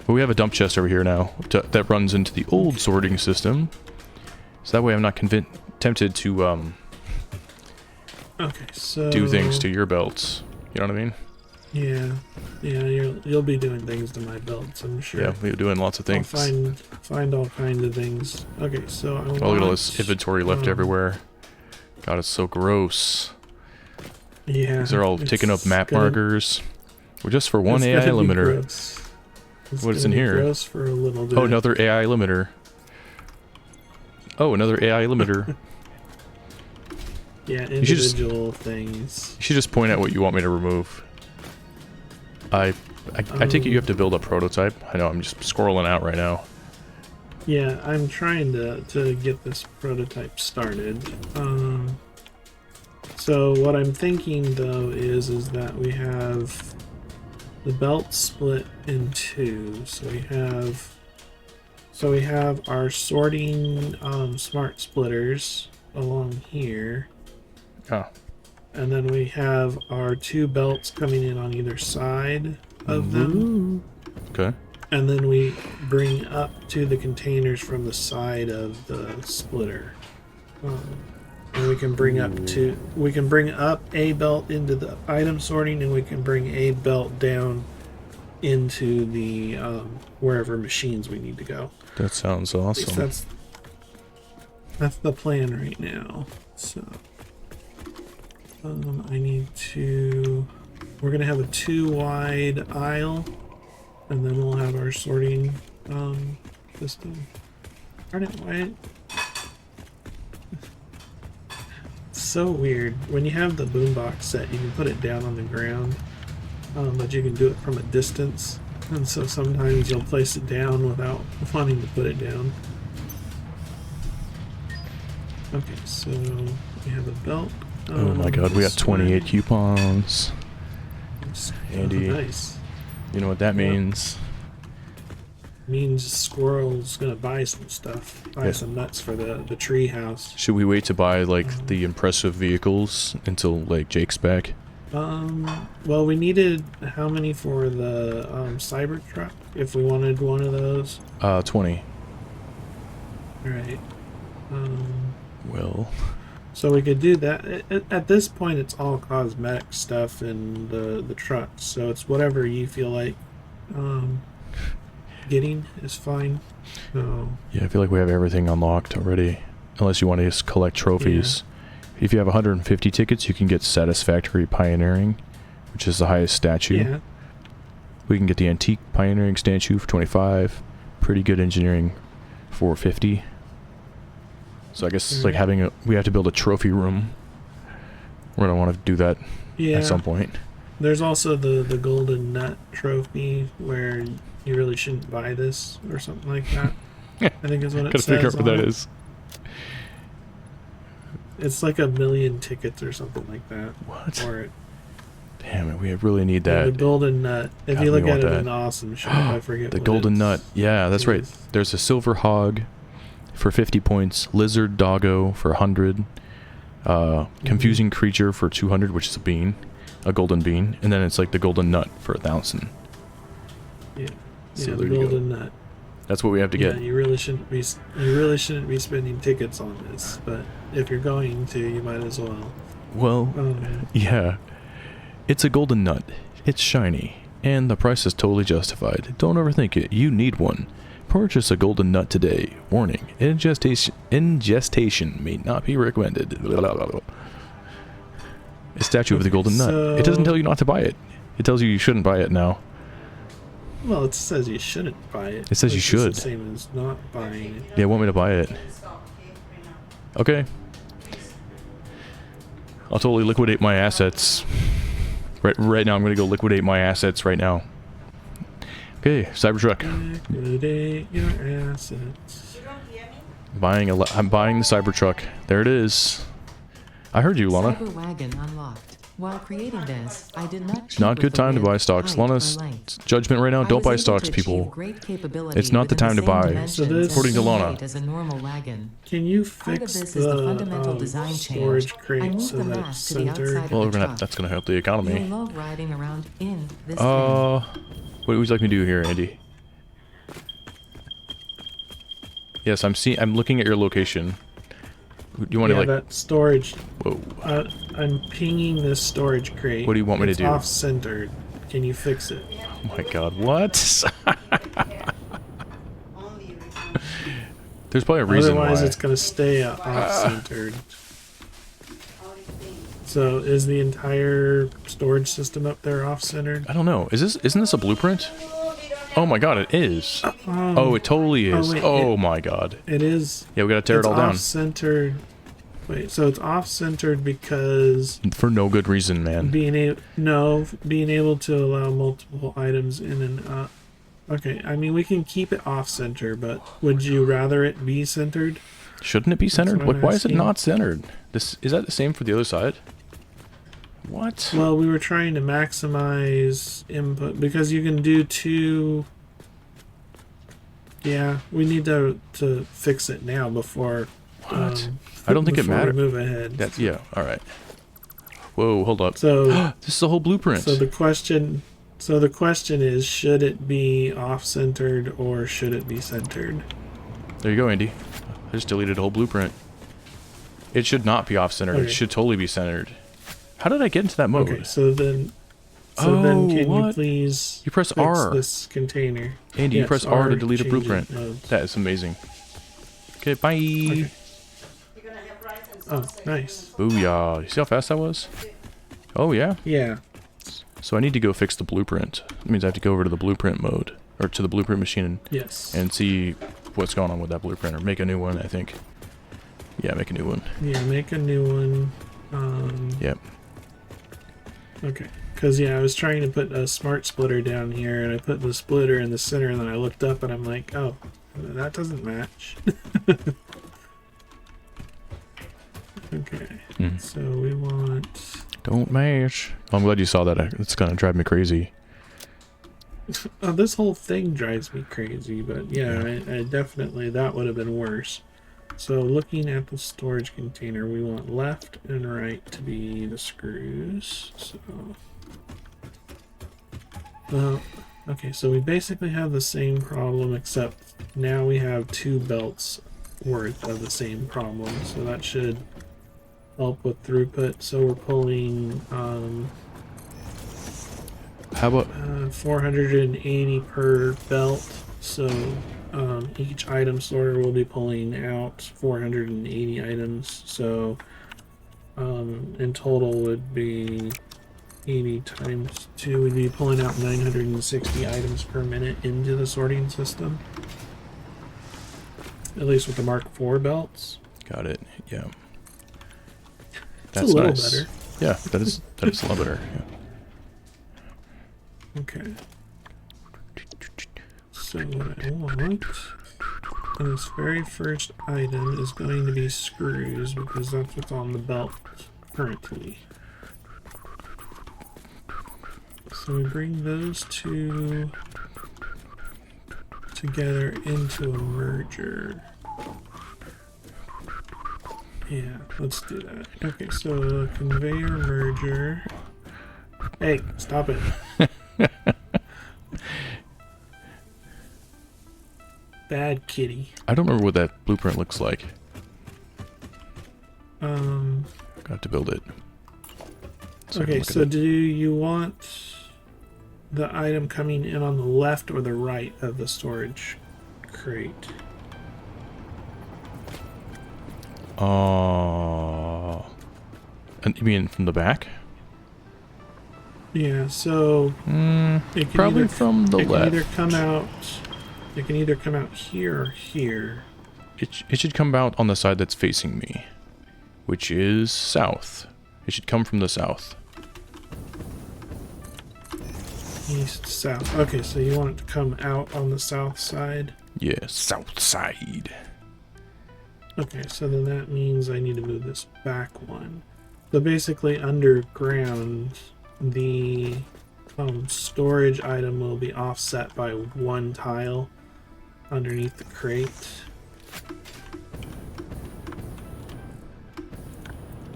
Speaker 2: But we have a dump chest over here now that runs into the old sorting system. So that way I'm not tempted to
Speaker 1: Okay, so
Speaker 2: do things to your belts. You know what I mean?
Speaker 1: yeah, you'll be doing things to my belts, I'm sure.
Speaker 2: Yeah, we're doing lots of
Speaker 1: I'll
Speaker 2: things.
Speaker 1: find all kinds of things. Okay, so I
Speaker 2: Oh, look at all this
Speaker 1: want,
Speaker 2: inventory left everywhere. God, it's so gross.
Speaker 1: Yeah,
Speaker 2: These are all taking up
Speaker 1: it's
Speaker 2: map
Speaker 1: gonna-
Speaker 2: markers. We're just for one
Speaker 1: it's
Speaker 2: AI
Speaker 1: gonna be
Speaker 2: limiter.
Speaker 1: gross. It's
Speaker 2: What's
Speaker 1: gonna
Speaker 2: in
Speaker 1: be
Speaker 2: here?
Speaker 1: Gross for a little bit.
Speaker 2: Oh, another AI limiter. Oh, another AI limiter.
Speaker 1: Yeah,
Speaker 2: should just-
Speaker 1: individual things.
Speaker 2: You should just point out what you want me to remove. I take it you have to build a prototype. I know, I'm just scrolling out right now.
Speaker 1: Yeah, I'm trying to get this prototype started. So what I'm thinking though is that we have the belt split in two. So we have So we have our sorting smart splitters along here.
Speaker 2: Oh.
Speaker 1: And then we have our 2 belts coming in on either side of them.
Speaker 2: Okay.
Speaker 1: And then we bring up to the containers from the side of the splitter. And we can bring up a belt into the item sorting, and we can bring a belt down into the wherever machines we need to go.
Speaker 2: That sounds
Speaker 1: At least
Speaker 2: awesome.
Speaker 1: that's the plan right now. So I need to. We're gonna have a 2 wide aisle, and then we'll have our sorting system. Darn it, Wyatt. It's so weird. When you have the boombox set, you can put it down on the ground, but you can do it from a distance. And so sometimes you'll place it down without wanting to put it down. Okay, so we have a belt.
Speaker 2: Oh my god, we got 28 coupons. Andy,
Speaker 1: Nice.
Speaker 2: you know what that means?
Speaker 1: Means Squirrel's gonna buy some stuff. Buy
Speaker 2: Yeah.
Speaker 1: some nuts for the tree house.
Speaker 2: Should we wait to buy, like, the impressive vehicles until, like, Jake's back?
Speaker 1: Well, we needed how many for the Cybertruck? If we wanted one of those.
Speaker 2: 20.
Speaker 1: Alright.
Speaker 2: Well,
Speaker 1: So we could do that. At this point, it's all cosmetic stuff in the trucks. So it's whatever you feel like getting is fine. So,
Speaker 2: yeah, I feel like we have everything unlocked already. Unless you want to just collect trophies. If you have 150 tickets, you can get Satisfactory Pioneering, which is the highest statue.
Speaker 1: yeah.
Speaker 2: We can get the Antique Pioneering statue for 25. Pretty good engineering for 50. So I guess it's like we have to build a trophy room. We're gonna want to do that
Speaker 1: Yeah.
Speaker 2: at some point.
Speaker 1: There's also the golden nut trophy where you really shouldn't buy this or something like that. I think is what it
Speaker 2: Gotta
Speaker 1: says.
Speaker 2: figure out what
Speaker 1: on
Speaker 2: that
Speaker 1: it.
Speaker 2: is.
Speaker 1: It's like 1 million tickets or something like that.
Speaker 2: What?
Speaker 1: For it.
Speaker 2: Damn it, we really need
Speaker 1: Yeah,
Speaker 2: that.
Speaker 1: the golden nut. If
Speaker 2: God,
Speaker 1: you
Speaker 2: we
Speaker 1: look at
Speaker 2: want
Speaker 1: it
Speaker 2: that.
Speaker 1: in awesome shop, I forget
Speaker 2: The
Speaker 1: what
Speaker 2: golden
Speaker 1: it's-
Speaker 2: nut. Yeah, that's right.
Speaker 1: is.
Speaker 2: There's a silver hog for 50 points, lizard doggo for 100, confusing creature for 200, which is a golden bean, and then it's like the golden nut for 1,000.
Speaker 1: Yeah,
Speaker 2: So
Speaker 1: yeah,
Speaker 2: there
Speaker 1: the
Speaker 2: you go.
Speaker 1: golden nut.
Speaker 2: That's what we have to
Speaker 1: Yeah,
Speaker 2: get.
Speaker 1: you really shouldn't be spending tickets on this, but if you're going to, you might as well.
Speaker 2: Well, yeah. It's a golden nut. It's shiny. And the price is totally justified. Don't overthink it. You need one. Purchase a golden nut today. Warning. Ingestation may not be recommended. A statue of the golden nut. It doesn't tell you not to buy it. It tells you shouldn't buy it now.
Speaker 1: Well, it says you shouldn't buy it.
Speaker 2: It says you
Speaker 1: It's just
Speaker 2: should.
Speaker 1: the same as not buying it.
Speaker 2: Yeah, want me to buy it. Okay. I'll totally liquidate my assets. Right now, I'm gonna go liquidate my assets right now. Okay, Cybertruck.
Speaker 1: Liquidate your assets.
Speaker 3: You don't hear me?
Speaker 2: I'm buying the Cybertruck. There it is. I heard you, Lana.
Speaker 4: Cyber wagon unlocked. While creating this, I did not cheat
Speaker 2: Not
Speaker 4: with
Speaker 2: good
Speaker 4: the
Speaker 2: time to
Speaker 4: width,
Speaker 2: buy stocks.
Speaker 4: height, or
Speaker 2: Lana's
Speaker 4: length.
Speaker 2: judgment right now.
Speaker 4: I
Speaker 2: Don't
Speaker 4: was
Speaker 2: buy
Speaker 4: able
Speaker 2: stocks,
Speaker 4: to
Speaker 2: people.
Speaker 4: achieve great capability
Speaker 2: It's not the
Speaker 4: within
Speaker 2: time to
Speaker 4: same
Speaker 2: buy.
Speaker 4: dimensions
Speaker 1: So this-
Speaker 4: and
Speaker 2: According to
Speaker 4: same
Speaker 2: Lana.
Speaker 4: weight as a normal wagon.
Speaker 1: Can you
Speaker 4: Part of
Speaker 1: fix
Speaker 4: this is the
Speaker 1: the
Speaker 4: fundamental design
Speaker 1: storage
Speaker 4: change. I
Speaker 1: crate
Speaker 4: moved
Speaker 1: so
Speaker 4: the
Speaker 1: that
Speaker 4: mass
Speaker 1: it's
Speaker 4: to the
Speaker 1: centered?
Speaker 4: outside
Speaker 2: Well,
Speaker 4: of the truck.
Speaker 2: that's gonna help the
Speaker 4: You'll
Speaker 2: economy.
Speaker 4: love riding around in this
Speaker 2: What would you like me to do here, Andy? Yes, I'm looking at your location. You want
Speaker 1: Yeah,
Speaker 2: to like?
Speaker 1: that storage.
Speaker 2: Whoa.
Speaker 1: I'm pinging this storage crate.
Speaker 2: What do you want me to
Speaker 1: It's
Speaker 2: do?
Speaker 1: off-centered. Can you fix it?
Speaker 2: Oh my God! What?
Speaker 3: Only reason.
Speaker 2: There's probably a reason
Speaker 1: Otherwise,
Speaker 2: why.
Speaker 1: it's gonna stay off-centered.
Speaker 3: Only thing.
Speaker 1: So, is the entire storage system up there off-centered?
Speaker 2: I don't know. Isn't this a blueprint?
Speaker 3: Oh, they don't have
Speaker 2: Oh my God! It is. Oh, it totally is.
Speaker 1: wait,
Speaker 2: Oh my God!
Speaker 1: It is.
Speaker 2: Yeah, we gotta tear it
Speaker 1: It's
Speaker 2: all down
Speaker 1: off-centered. Wait, so it's off-centered because
Speaker 2: for no good reason, man.
Speaker 1: being able to allow multiple items in and out. Okay, I mean we can keep it off-center, but would you rather it be centered?
Speaker 2: Shouldn't it be centered?
Speaker 1: what I'm
Speaker 2: Why is it
Speaker 1: asking.
Speaker 2: not centered? Is that the same for the other side? What?
Speaker 1: Well, we were trying to maximize input because you can do two. Yeah, we need to fix it now before.
Speaker 2: What? I don't think it
Speaker 1: before we
Speaker 2: matters.
Speaker 1: Move ahead.
Speaker 2: That's yeah. All right. Whoa, hold up.
Speaker 1: So
Speaker 2: This is the whole blueprint.
Speaker 1: So the question is, should it be off-centered or should it be centered?
Speaker 2: There you go, Andy. I just deleted the whole blueprint. It should not be off-centered.
Speaker 1: Okay.
Speaker 2: It should totally be centered. How did I get into that mode?
Speaker 1: Okay, so then
Speaker 2: Oh,
Speaker 1: can you
Speaker 2: what?
Speaker 1: please
Speaker 2: You press
Speaker 1: fix
Speaker 2: R.
Speaker 1: this container?
Speaker 2: Andy, you
Speaker 1: Yes,
Speaker 2: press R to delete a
Speaker 1: changes
Speaker 2: blueprint.
Speaker 1: modes.
Speaker 2: That is amazing. Okay, bye.
Speaker 1: Okay.
Speaker 3: You're gonna have rice and
Speaker 1: Oh,
Speaker 3: sausage.
Speaker 1: nice.
Speaker 2: Booyah. You see how fast that was? Oh, yeah.
Speaker 1: Yeah.
Speaker 2: So I need to go fix the blueprint. That means I have to go over to the blueprint mode. Or to the blueprint machine
Speaker 1: Yes.
Speaker 2: and see what's going on with that blueprint. Or make a new one, I think. Yeah, make a new one.
Speaker 1: Yeah, make a new one.
Speaker 2: Yep.
Speaker 1: Okay. Because, yeah, I was trying to put a smart splitter down here, and I put the splitter in the center, and then I looked up, and I'm like, oh, that doesn't match. Okay.
Speaker 2: Mhm.
Speaker 1: So we want...
Speaker 2: Don't mash. Oh, I'm glad you saw that. It's gonna drive me crazy.
Speaker 1: Oh, this whole thing drives me crazy, but yeah, I definitely, that would have been worse. So looking at the storage container, we want left and right to be the screws. So, okay, so we basically have the same problem, except now we have 2 belts worth of the same problem. So that should help with throughput. So we're pulling
Speaker 2: How about
Speaker 1: 480 per belt. So each item sorter will be pulling out 480 items. So in total would be 80 times 2. We'd be pulling out 960 items per minute into the sorting system. At least with the Mark IV belts.
Speaker 2: got it? Yeah.
Speaker 1: It's a little
Speaker 2: nice.
Speaker 1: better.
Speaker 2: Yeah, that is a lot better. Yeah.
Speaker 1: Okay. So what I want in this very first item is going to be screws because that's what's on the belt currently. So we bring those 2 together into a merger. Yeah, let's do that. Okay, so conveyor merger. Hey, stop it. Bad kitty.
Speaker 2: I don't remember what that blueprint looks like. Got to build it. I can
Speaker 1: Okay,
Speaker 2: look at
Speaker 1: so
Speaker 2: it.
Speaker 1: do you want the item coming in on the left or the right of the storage crate?
Speaker 2: And you mean from the back?
Speaker 1: Yeah, so it can
Speaker 2: Probably from the
Speaker 1: it
Speaker 2: left.
Speaker 1: can either come out. It can either come out here or here.
Speaker 2: It should come out on the side that's facing me, which is south. It should come from the south.
Speaker 1: East, south. Okay, so you want it to come out on the south side.
Speaker 2: Yeah, south side.
Speaker 1: Okay, so then that means I need to move this back one. So basically, underground, the storage item will be offset by 1 tile underneath the crate.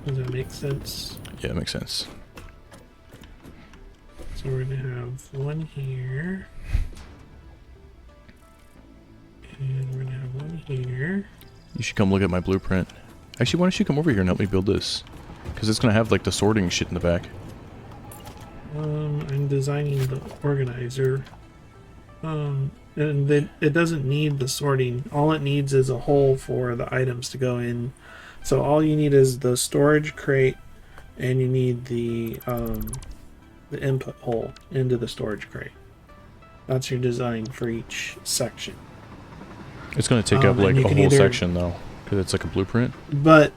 Speaker 1: Does that make sense?
Speaker 2: Yeah, it makes sense.
Speaker 1: So we're going to have 1 here. And we're going to have 1 here.
Speaker 2: You should come look at my blueprint. Actually, why don't you come over here and help me build this? Because it's going to have like the sorting shit in the back.
Speaker 1: I'm designing the organizer. And it doesn't need the sorting. All it needs is a hole for the items to go in. So all you need is the storage crate, and you need the input hole into the storage crate. That's your design for each section.
Speaker 2: It's going to take up
Speaker 1: and
Speaker 2: like
Speaker 1: you
Speaker 2: a
Speaker 1: can
Speaker 2: whole
Speaker 1: either-
Speaker 2: section though. Because it's like a blueprint.
Speaker 1: But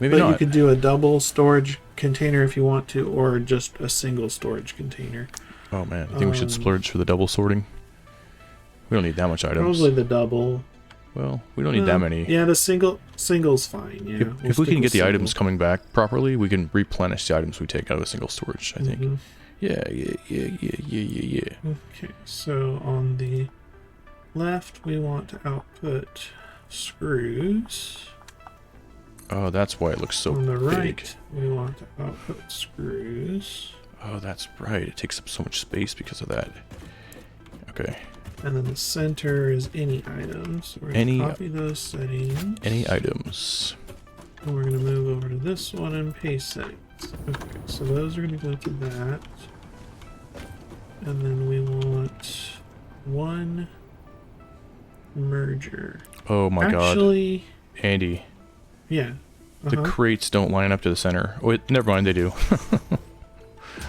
Speaker 2: Maybe
Speaker 1: you
Speaker 2: not.
Speaker 1: could do a double storage container if you want to, or just a single storage container.
Speaker 2: Oh man, I think we should splurge for the double sorting. We don't need that much items.
Speaker 1: Probably the double.
Speaker 2: Well, we don't need that many.
Speaker 1: Yeah, the single's fine. Yeah,
Speaker 2: If we can get the items coming back properly, we can replenish the items we take out of a single storage, I think.
Speaker 1: Mm-hmm.
Speaker 2: Yeah.
Speaker 1: Okay, so on the left, we want to output screws.
Speaker 2: Oh, that's why it looks so
Speaker 1: On the
Speaker 2: big.
Speaker 1: right, we want to output screws.
Speaker 2: Oh, that's right. It takes up so much space because of that. Okay.
Speaker 1: And then the center is any items. So we're going
Speaker 2: Any-
Speaker 1: to copy those settings.
Speaker 2: Any items?
Speaker 1: And we're going to move over to this one and paste settings. Okay, so those are going to go to that. And then we want one merger.
Speaker 2: Oh my god.
Speaker 1: Actually,
Speaker 2: Andy,
Speaker 1: yeah.
Speaker 2: the crates don't line up to the center. Oh, wait, never mind, they do.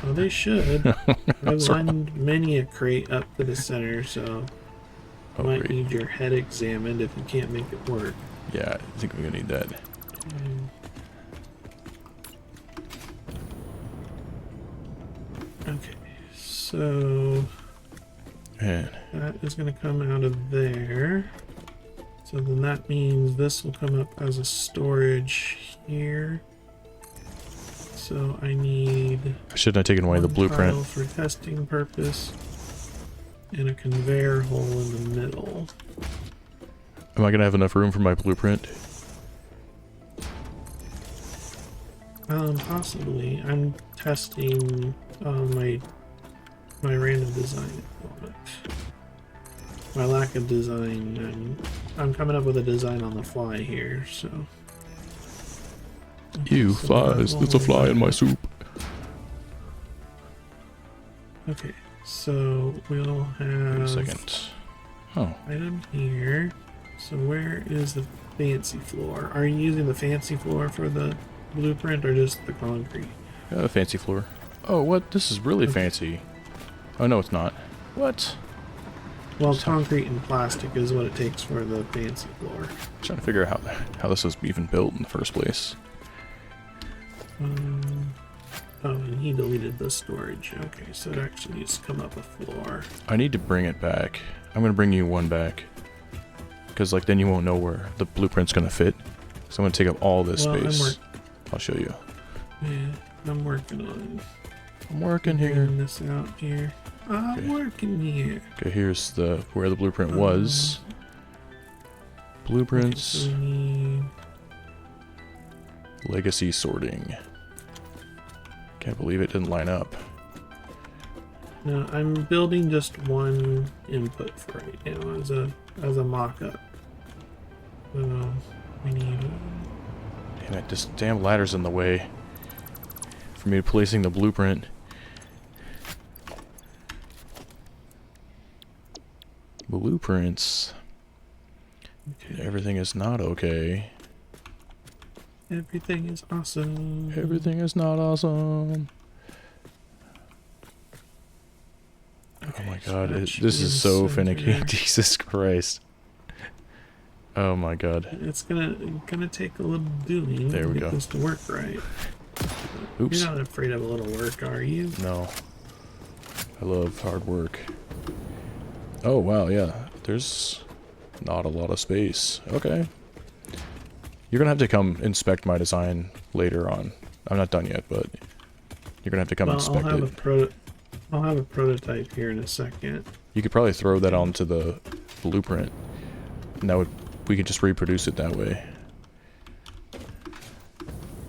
Speaker 1: Well, they should. I've
Speaker 2: That's wrong.
Speaker 1: lined many a crate up to the center, so
Speaker 2: Oh,
Speaker 1: you might
Speaker 2: great.
Speaker 1: need your head examined if you can't make it work.
Speaker 2: Yeah, I think we're gonna need that.
Speaker 1: Okay, so
Speaker 2: Man,
Speaker 1: that is going to come out of there. So then that means this will come up as a storage here. So I need
Speaker 2: I shouldn't have taken away the
Speaker 1: one
Speaker 2: blueprint.
Speaker 1: tile for testing purpose and a conveyor hole in the middle.
Speaker 2: Am I gonna have enough room for my blueprint?
Speaker 1: Possibly. I'm testing my random design at the moment. My lack of design. I'm coming up with a design on the fly here, so.
Speaker 2: Ew,
Speaker 1: So
Speaker 2: flies.
Speaker 1: that
Speaker 2: There's a fly in my soup.
Speaker 1: Okay, so we'll
Speaker 2: Wait a
Speaker 1: have
Speaker 2: second. Oh,
Speaker 1: item here. So where is the fancy floor? Are you using the fancy floor for the blueprint or just the concrete?
Speaker 2: got a fancy floor. Oh, what? This is really
Speaker 1: Okay.
Speaker 2: fancy. Oh, no, it's not. What?
Speaker 1: Well,
Speaker 2: So-
Speaker 1: concrete and plastic is what it takes for the fancy floor.
Speaker 2: I'm trying to figure out how this was even built in the first place.
Speaker 1: Oh, and he deleted the storage. Okay, so it actually needs to come up a floor.
Speaker 2: I need to bring it back. I'm gonna bring you one back. Because, like, then you won't know where the blueprint's gonna fit. So I'm gonna take up all this
Speaker 1: Well,
Speaker 2: space. I'll show you.
Speaker 1: I'm working on
Speaker 2: I'm working here.
Speaker 1: figuring this out here. I'm
Speaker 2: Okay.
Speaker 1: working here.
Speaker 2: Okay, here's where the blueprint was.
Speaker 1: Okay,
Speaker 2: Blueprints,
Speaker 1: so we need
Speaker 2: legacy sorting. Can't believe it didn't line up.
Speaker 1: No, I'm building just one input for right now as a mock-up. So we need
Speaker 2: Damn it, this damn ladder's in the way for me placing the blueprint. Blueprints.
Speaker 1: okay.
Speaker 2: Everything is not okay.
Speaker 1: Everything is awesome.
Speaker 2: Everything is not awesome.
Speaker 1: Okay,
Speaker 2: Oh my
Speaker 1: so
Speaker 2: god,
Speaker 1: that should
Speaker 2: this
Speaker 1: be in
Speaker 2: is so
Speaker 1: the
Speaker 2: finicky.
Speaker 1: center.
Speaker 2: Jesus Christ. Oh my god.
Speaker 1: It's gonna take a little doing
Speaker 2: There
Speaker 1: to
Speaker 2: we
Speaker 1: get
Speaker 2: go.
Speaker 1: this to work right.
Speaker 2: Oops.
Speaker 1: You're not afraid of a little work, are you?
Speaker 2: No. I love hard work. Oh wow, yeah. There's not a lot of space. Okay. You're gonna have to come inspect my design later on. I'm not done yet, but you're gonna have to come
Speaker 1: Well,
Speaker 2: inspect it.
Speaker 1: I'll have a prototype here in a second.
Speaker 2: You could probably throw that onto the blueprint. And we could just reproduce it that way.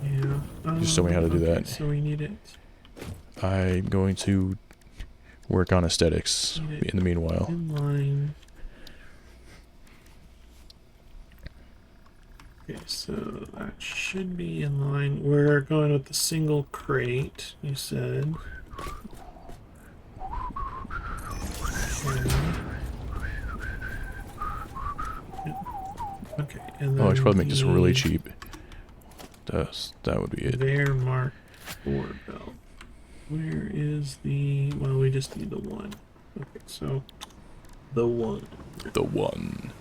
Speaker 1: Yeah.
Speaker 2: Just show me how to do
Speaker 1: okay,
Speaker 2: that.
Speaker 1: So we need it.
Speaker 2: I'm going to work on aesthetics
Speaker 1: Need it
Speaker 2: in the meanwhile.
Speaker 1: in line. Okay, so that should be in line. We're going with the single crate, you said. Okay, and then
Speaker 2: Oh, I should probably make this really
Speaker 1: the
Speaker 2: cheap. That would be it.
Speaker 1: There, Mark 4 belt. Where is the... Well, we just need the one. Okay, so... The one.
Speaker 2: The one.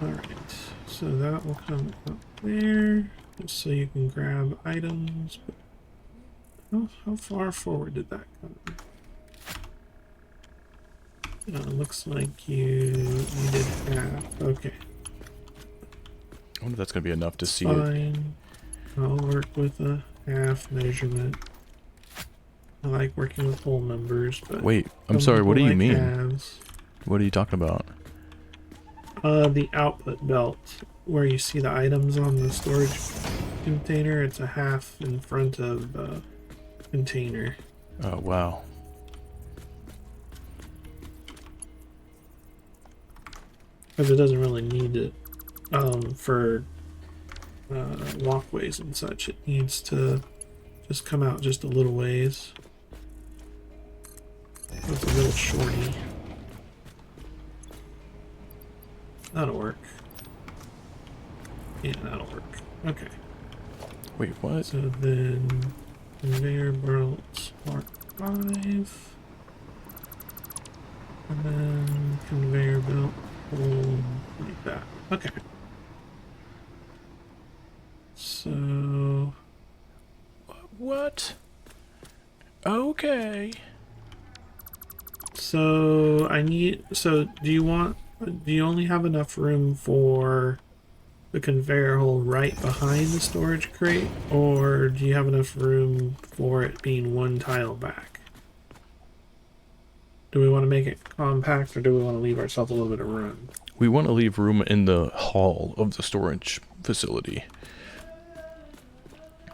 Speaker 1: Alright, so that will come up there, just so you can grab items. But how far forward did that come? Looks like you did half. Okay,
Speaker 2: I wonder if that's going to be enough to see it.
Speaker 1: fine. I'll work with a half measurement. I like working with whole numbers, but
Speaker 2: Wait, I'm
Speaker 1: some
Speaker 2: sorry, what do
Speaker 1: people
Speaker 2: you
Speaker 1: like
Speaker 2: mean?
Speaker 1: halves.
Speaker 2: What are you talking about?
Speaker 1: The output belt, where you see the items on the storage container, it's a half in front of the container.
Speaker 2: Oh, wow.
Speaker 1: Because it doesn't really need it for walkways and such. It needs to just come out just a little ways. So it's a little shorty. That'll work. Yeah, that'll work. Okay.
Speaker 2: Wait, what?
Speaker 1: So then conveyor belt Mark 5. And then conveyor belt hold like that. Okay. So
Speaker 2: What? Okay.
Speaker 1: so I need so do you only have enough room for the conveyor hole right behind the storage crate, or do you have enough room for it being one tile back? Do we want to make it compact, or do we want to leave ourselves a little bit of room?
Speaker 2: We want to leave room in the hall of the storage facility.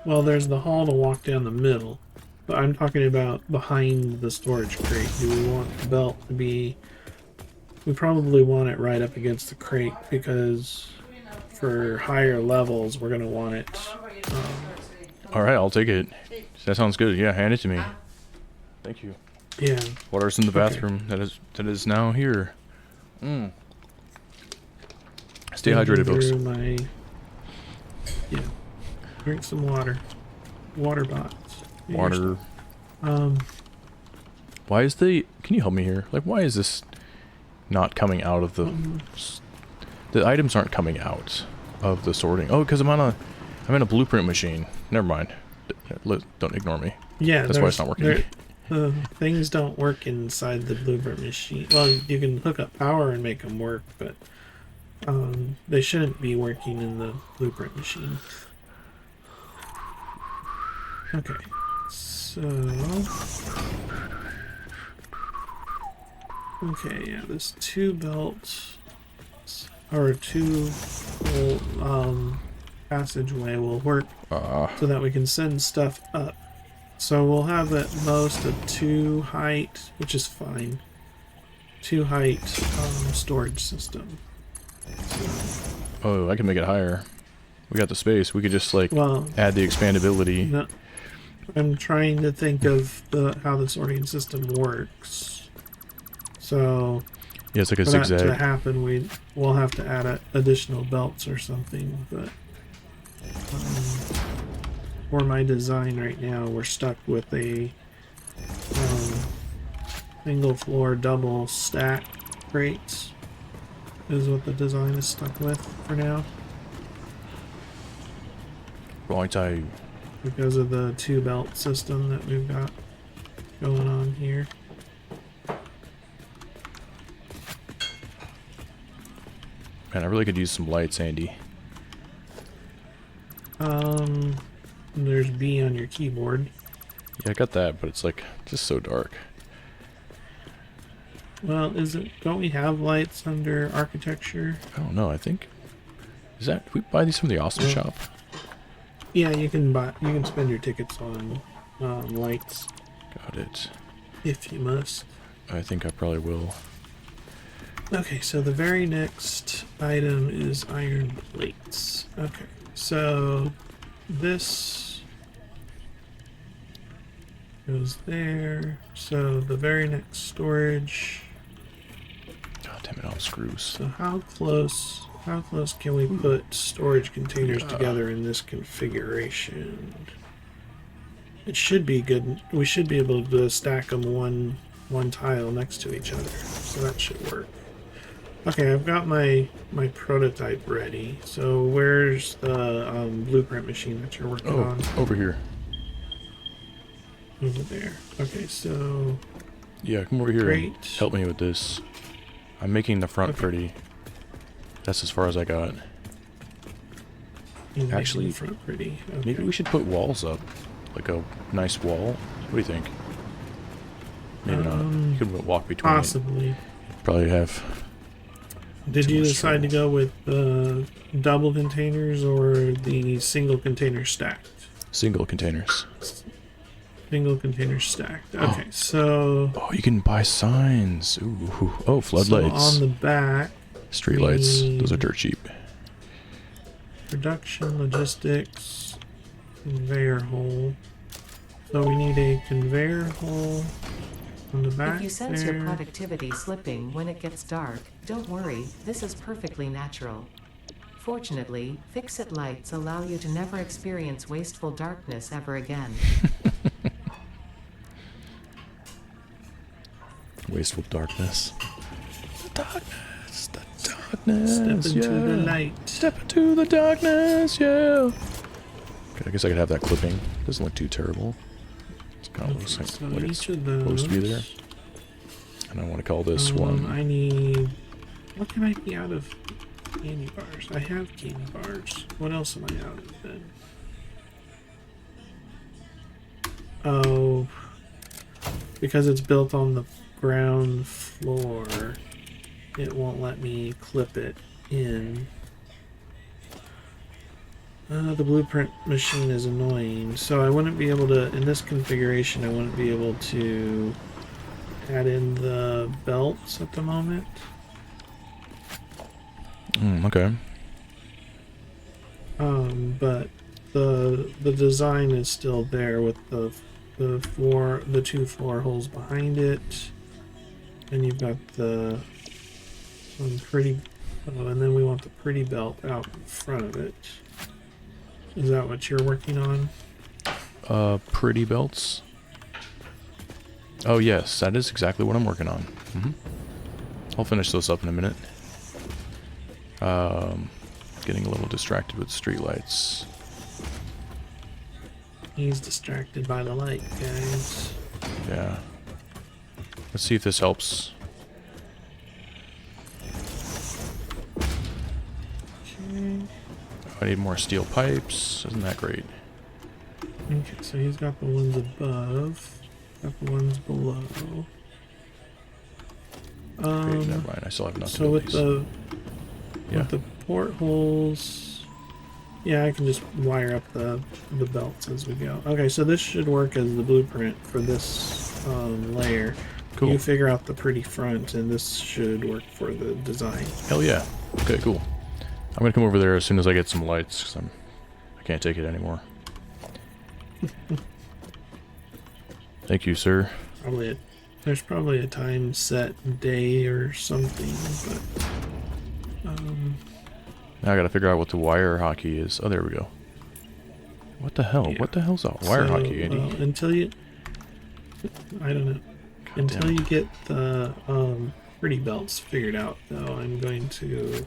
Speaker 1: Well, there's the hall to walk down the middle, but I'm talking about behind the storage crate. Do we want the belt to be... We probably want it right up against the crate, because for higher levels, we're going to want it...
Speaker 2: Alright, I'll take it. That sounds good. Yeah, hand it to me. Thank you.
Speaker 1: yeah.
Speaker 2: Water's in the
Speaker 1: Okay.
Speaker 2: bathroom. That is now here. Stay hydrated, folks.
Speaker 1: Through my... Yeah. Drink some water. Water bots.
Speaker 2: Water.
Speaker 1: Um,
Speaker 2: Why is the... Can you help me here? Like, why is this not coming out of the... The items aren't coming out of the sorting. Oh, because I'm in a blueprint machine. Never mind. Don't ignore me.
Speaker 1: yeah,
Speaker 2: That's why it's not working.
Speaker 1: Things don't work inside the blueprint machine. Well, you can hook up power and make them work, but they shouldn't be working in the blueprint machine. Okay, so... Okay, yeah, this two belts, or two passageway will work so that we can send stuff up. So we'll have at most a 2 height, which is fine. 2 height storage system.
Speaker 2: Oh, I can make it higher. We got the space. We could just, like,
Speaker 1: Well,
Speaker 2: add the expandability.
Speaker 1: no, I'm trying to think of how the sorting system works. So
Speaker 2: Yeah, it's like a
Speaker 1: for that to
Speaker 2: zigzag.
Speaker 1: happen, we'll have to add additional belts or something. But for my design right now, we're stuck with a single floor double stack crates. Is what the design is stuck with for now
Speaker 2: Right,
Speaker 1: because of the 2 belt system that we've got going on here.
Speaker 2: Man, I really could use some lights, Andy.
Speaker 1: There's B on your keyboard.
Speaker 2: Yeah, I got that, but it's like just so dark.
Speaker 1: Well, don't we have lights under architecture?
Speaker 2: I don't know. I think did we buy these from the Austin
Speaker 1: Yeah.
Speaker 2: shop?
Speaker 1: Yeah, you can spend your tickets on lights
Speaker 2: Got it.
Speaker 1: if you must.
Speaker 2: I think I probably will.
Speaker 1: Okay, so the very next item is iron plates. Okay, so this goes there. So the very next storage.
Speaker 2: God damn it, all screws.
Speaker 1: So how close can we put storage containers together in this configuration? It should be good. We should be able to stack them one tile next to each other, so that should work. Okay, I've got my prototype ready. So where's the blueprint machine that you're working
Speaker 2: Oh,
Speaker 1: on?
Speaker 2: over here.
Speaker 1: Over there. Okay, so
Speaker 2: Yeah, come over here and
Speaker 1: Great.
Speaker 2: help me with this. I'm making the front
Speaker 1: Okay.
Speaker 2: pretty. That's as far as I got.
Speaker 1: you make
Speaker 2: Actually,
Speaker 1: the front pretty. Okay.
Speaker 2: Maybe we should put walls up. Like a nice wall. What do you think? Maybe not. You could walk between it.
Speaker 1: Possibly.
Speaker 2: Probably have
Speaker 1: Did
Speaker 2: too
Speaker 1: you
Speaker 2: much
Speaker 1: decide to
Speaker 2: trouble.
Speaker 1: go with the double containers or the single container stacked?
Speaker 2: Single containers.
Speaker 1: Single container stacked. Okay, so
Speaker 2: Oh, you can buy signs. Ooh. Oh, floodlights.
Speaker 1: So on the back,
Speaker 2: Streetlights. Those are dirt cheap.
Speaker 1: production, logistics, conveyor hole. So we need a conveyor hole on the back
Speaker 4: If you sense your
Speaker 1: there.
Speaker 4: productivity slipping when it gets dark, don't worry, this is perfectly natural. Fortunately, fix-it lights allow you to never experience wasteful darkness ever again.
Speaker 2: Wasteful darkness. The darkness. The darkness.
Speaker 1: Step into the light.
Speaker 2: Step into the darkness, yeah. Okay, I guess I could have that clipping. Doesn't look too terrible. It's kind of looks like
Speaker 1: So
Speaker 2: what it's
Speaker 1: each of those.
Speaker 2: supposed to be there. And I want to call this one.
Speaker 1: I need. What can I be out of? Candy bars. I have candy bars. What else am I out of then? Oh, because it's built on the ground floor, it won't let me clip it in. The blueprint machine is annoying, so I wouldn't be able to, in this configuration, I wouldn't be able to add in the belts at the moment.
Speaker 2: Okay.
Speaker 1: But the design is still there with the two floor holes behind it, and you've got the pretty, and then we want the pretty belt out in front of it. Is that what you're working on?
Speaker 2: Pretty belts. Oh yes, that is exactly what I'm working on. I'll finish those up in a minute. Getting a little distracted with streetlights.
Speaker 1: He's distracted by the light, guys.
Speaker 2: Yeah. Let's see if this helps.
Speaker 1: Okay.
Speaker 2: I need more steel pipes. Isn't that great?
Speaker 1: Okay, so he's got the ones above, got the ones below.
Speaker 2: Great, never mind. I still have nothing.
Speaker 1: So with
Speaker 2: Yeah.
Speaker 1: the portholes, yeah, I can just wire up the belts as we go. Okay, so this should work as the blueprint for this layer.
Speaker 2: Cool.
Speaker 1: You figure out the pretty front, and this should work for the design.
Speaker 2: Hell yeah. Okay, cool. I'm gonna come over there as soon as I get some lights, because I can't take it anymore. Thank you, sir.
Speaker 1: There's probably a time set day or something, but
Speaker 2: Now I gotta figure out what the wire hockey is. Oh, there we go. What the hell?
Speaker 1: Yeah.
Speaker 2: What the hell's a wire hockey, Andy?
Speaker 1: Until you, I don't know.
Speaker 2: God
Speaker 1: Until
Speaker 2: damn it.
Speaker 1: you get the pretty belts figured out, though, I'm going to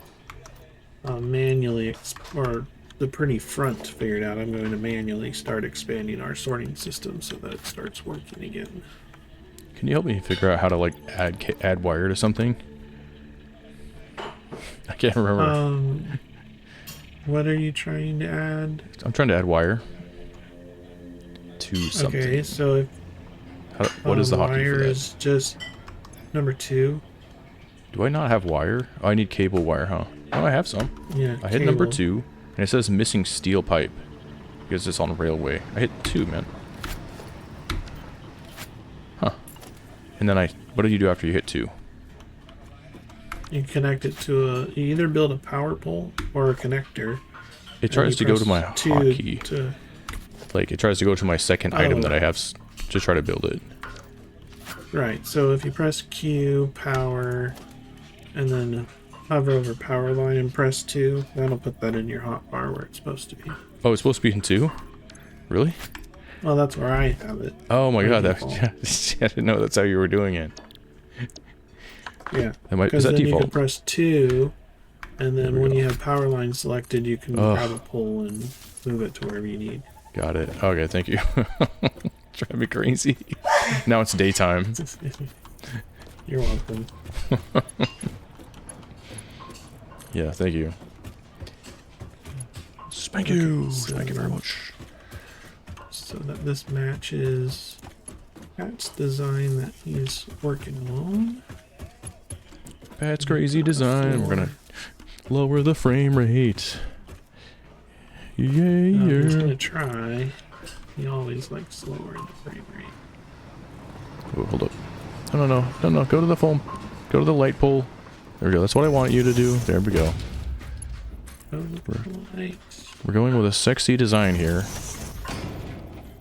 Speaker 1: manually, or the pretty front figured out, I'm going to manually start expanding our sorting system so that it starts working again.
Speaker 2: Can you help me figure out how to like add wire to something? I can't remember.
Speaker 1: What are you trying to add?
Speaker 2: I'm trying to add wire to something.
Speaker 1: Okay, so if
Speaker 2: What is the hotkey
Speaker 1: wire
Speaker 2: for that?
Speaker 1: is just number 2.
Speaker 2: Do I not have wire? Oh, I need cable wire, huh? Oh, I have some.
Speaker 1: Yeah,
Speaker 2: I hit number
Speaker 1: cable.
Speaker 2: 2, and it says missing steel pipe because it's on railway. I hit 2, man. Huh. And then what do you do after you hit 2?
Speaker 1: You connect it to you either build a power pole or a connector.
Speaker 2: It
Speaker 1: and
Speaker 2: tries
Speaker 1: you
Speaker 2: to go to
Speaker 1: press
Speaker 2: my
Speaker 1: 2
Speaker 2: hotkey.
Speaker 1: to-
Speaker 2: Like, it tries to go to my second item that I have to try to build it.
Speaker 1: Right, so if you press Q, power, and then hover over power line and press 2, that'll put that in your hotbar where it's supposed to be.
Speaker 2: Oh, it's supposed to be in 2? Really?
Speaker 1: Well, that's where I have it.
Speaker 2: Oh my
Speaker 1: By
Speaker 2: god,
Speaker 1: default.
Speaker 2: I didn't know that's how you were doing it.
Speaker 1: Yeah,
Speaker 2: Is
Speaker 1: because
Speaker 2: that
Speaker 1: then you
Speaker 2: default?
Speaker 1: can press 2, and
Speaker 2: There
Speaker 1: then
Speaker 2: we
Speaker 1: when
Speaker 2: go.
Speaker 1: you have power line selected, you can
Speaker 2: Ugh.
Speaker 1: grab a pole and move it to wherever you need.
Speaker 2: Got it. Okay, thank you. Drive me crazy. Now it's daytime.
Speaker 1: You're welcome.
Speaker 2: Yeah, thank you. Thank
Speaker 1: Okay,
Speaker 2: you.
Speaker 1: so-
Speaker 2: Thank you very much.
Speaker 1: So that this matches Pat's design that he's working on.
Speaker 2: Pat's crazy design. We're gonna lower the frame rate. Yeah,
Speaker 1: He's
Speaker 2: yeah.
Speaker 1: gonna try. He always likes lowering the frame rate.
Speaker 2: Oh, hold up. No. Go to the foam. Go to the light pole. There we go. That's what I want you to do. There we go. We're going with a sexy design here.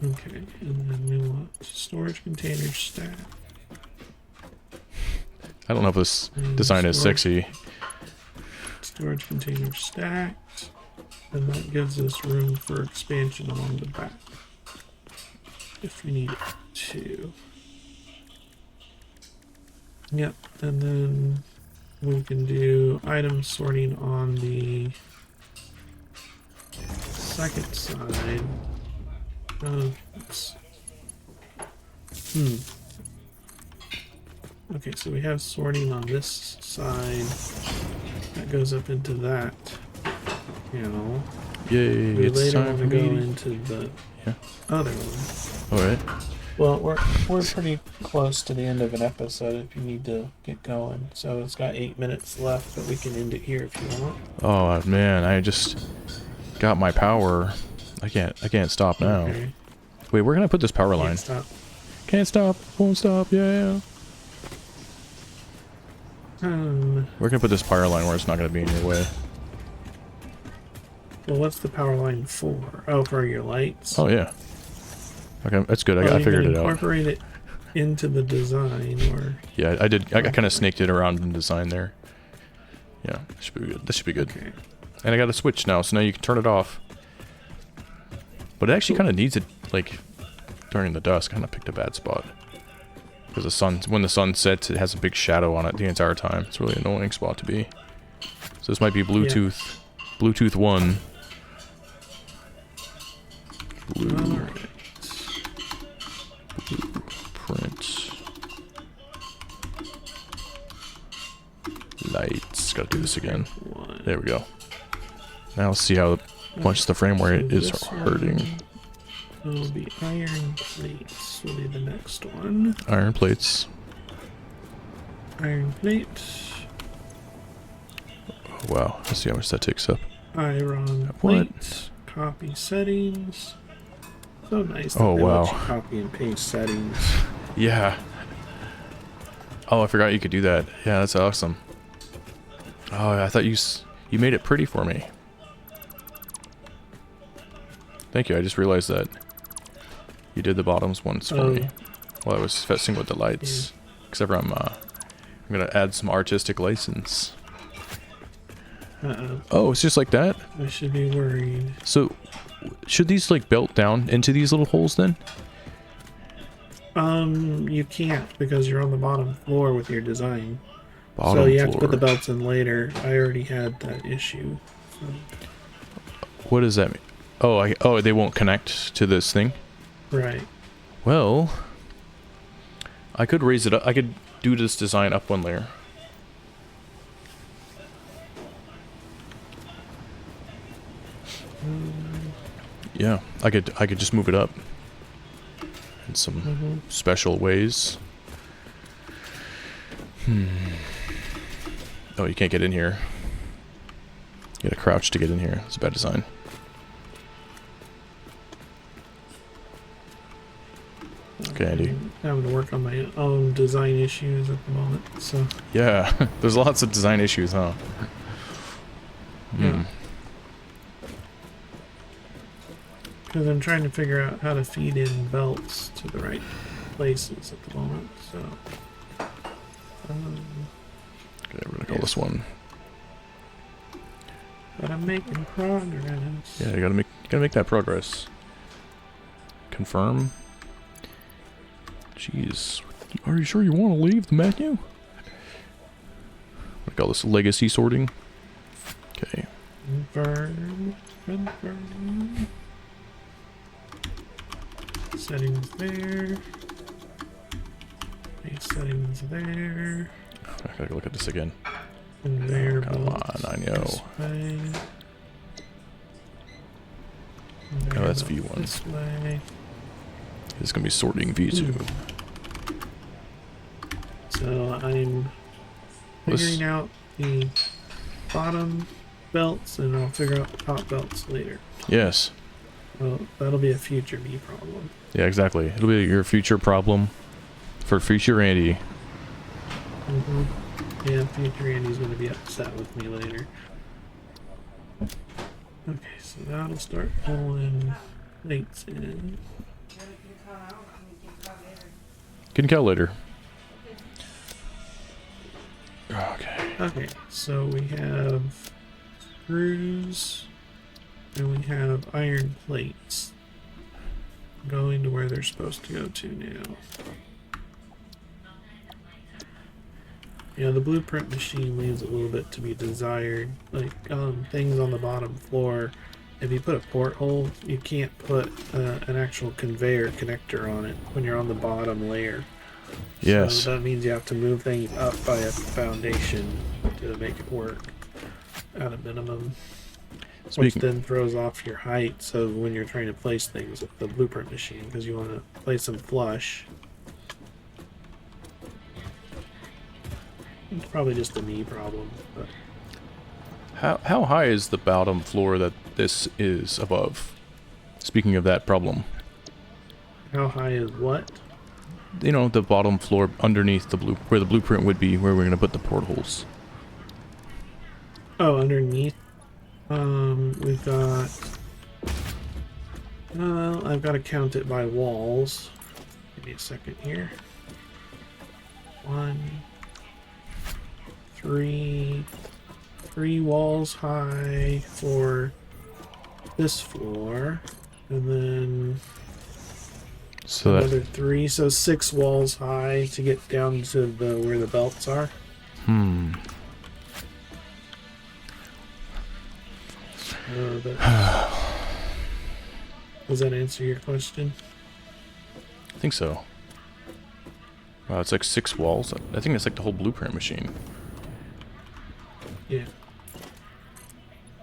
Speaker 1: Okay, and then we want storage container stack.
Speaker 2: I don't know if this
Speaker 1: And
Speaker 2: design is sexy.
Speaker 1: Storage container stacked. And that gives us room for expansion along the back. If we need it to. Yep, and then we can do item sorting on the second side. Okay, so we have sorting on this side. That goes up into that. You know.
Speaker 2: Yay,
Speaker 1: We
Speaker 2: it's
Speaker 1: later
Speaker 2: time
Speaker 1: want
Speaker 2: for
Speaker 1: to go
Speaker 2: me.
Speaker 1: into the
Speaker 2: Yeah.
Speaker 1: other one.
Speaker 2: Alright.
Speaker 1: Well, we're pretty close to the end of an episode if you need to get going. So it's got 8 minutes left, but we can end it here if you want.
Speaker 2: Oh man, I just got my power. I can't stop now.
Speaker 1: Okay.
Speaker 2: Wait, where can I put this power line?
Speaker 1: Can't stop.
Speaker 2: Can't stop, won't stop, yeah. Where can I put this power line where it's not gonna be in your way?
Speaker 1: Well, what's the power line for? Oh, for your lights?
Speaker 2: Oh yeah. Okay, that's good. I
Speaker 1: you
Speaker 2: figured
Speaker 1: can
Speaker 2: it out.
Speaker 1: incorporate it into the design, or
Speaker 2: Yeah, I did. I kind of snaked it around in design there. Yeah, this should be good. This should be good.
Speaker 1: okay.
Speaker 2: And I got a switch now, so now you can turn it off. But it actually kind of needs it, like, during the dusk. Kind of picked a bad spot. Because the sun, when the sun sets, it has a big shadow on it the entire time. It's a really annoying spot to be. So this might be Bluetooth. Bluetooth 1.
Speaker 1: Alright.
Speaker 2: Print. Lights. Gotta do this again.
Speaker 1: One.
Speaker 2: There we go. Now let's see how much the frame rate is
Speaker 1: This
Speaker 2: hurting.
Speaker 1: one will be iron plates. Will be the next one.
Speaker 2: Iron plates.
Speaker 1: Iron plate.
Speaker 2: Oh, wow. Let's see how much that takes up.
Speaker 1: Iron
Speaker 2: What?
Speaker 1: plate. Copy settings. So nice. That
Speaker 2: Oh,
Speaker 1: they let
Speaker 2: wow.
Speaker 1: you copy and paste settings.
Speaker 2: Yeah. Oh, I forgot you could do that. Yeah, that's awesome. Oh, I thought you made it pretty for me. Thank you. I just realized that you did the bottoms once for me while I was fessing with the lights. Except for I'm gonna add some artistic license.
Speaker 1: Uh-oh.
Speaker 2: Oh, it's just like that.
Speaker 1: I should be worried.
Speaker 2: So, should these like belt down into these little holes then?
Speaker 1: You can't because you're on the bottom floor with your design.
Speaker 2: Bottom
Speaker 1: so you have to put
Speaker 2: floor.
Speaker 1: the belts in later. I already had that issue. So.
Speaker 2: What does that mean? Oh, they won't connect to this thing?
Speaker 1: Right.
Speaker 2: Well, I could raise it up. I could do this design up one layer. Yeah, I could just move it up in some special ways. Oh, you can't get in here. You gotta crouch to get in here. It's a bad design. Okay, Andy.
Speaker 1: I'm having to work on my own design issues at the moment. So
Speaker 2: Yeah, there's lots of design issues, huh?
Speaker 1: Yeah. Because I'm trying to figure out how to feed in belts to the right places at the moment. So
Speaker 2: Okay, we're gonna call this one.
Speaker 1: but I'm making progress.
Speaker 2: Yeah, you gotta make that progress. Confirm. Jeez, are you sure you want to leave the menu? I call this legacy sorting. Okay.
Speaker 1: Confirm. Settings there. Base settings there.
Speaker 2: I gotta look at this again.
Speaker 1: And there.
Speaker 2: Come on, I know.
Speaker 1: This way.
Speaker 2: Oh, that's
Speaker 1: Variable
Speaker 2: V1.
Speaker 1: This way.
Speaker 2: It's gonna be sorting V2.
Speaker 1: So I'm figuring out the bottom belts, and I'll figure out the top belts later.
Speaker 2: Yes.
Speaker 1: Well, that'll be a future me problem.
Speaker 2: Yeah, exactly. It'll be your future problem for future Andy.
Speaker 1: Yeah, future Andy's going to be upset with me later. Okay, so that'll start pulling plates in.
Speaker 2: Can count later. Okay.
Speaker 1: Okay, so we have screws and we have iron plates going to where they're supposed to go to now. Yeah, the blueprint machine leaves a little bit to be desired. Like things on the bottom floor, if you put a porthole, you can't put an actual conveyor connector on it when you're on the bottom layer.
Speaker 2: Yes.
Speaker 1: So that means you have to move things up by a foundation to make it work at a minimum. Which then throws off your height, so when you're trying to place things with the blueprint machine, because you want to place them flush. It's probably just a me problem, but
Speaker 2: How high is the bottom floor that this is above? Speaking of that problem.
Speaker 1: how high is what?
Speaker 2: You know, the bottom floor underneath the where the blueprint would be, where we're going to put the portholes.
Speaker 1: Oh, underneath. We've got. I've got to count it by walls. Give me a second here. 1, 3 walls high for this floor, and then
Speaker 2: So
Speaker 1: another 3, so 6 walls high to get down to where the belts are. Does that answer your question?
Speaker 2: I think so. Wow, it's like 6 walls. I think it's like the whole blueprint machine.
Speaker 1: Yeah.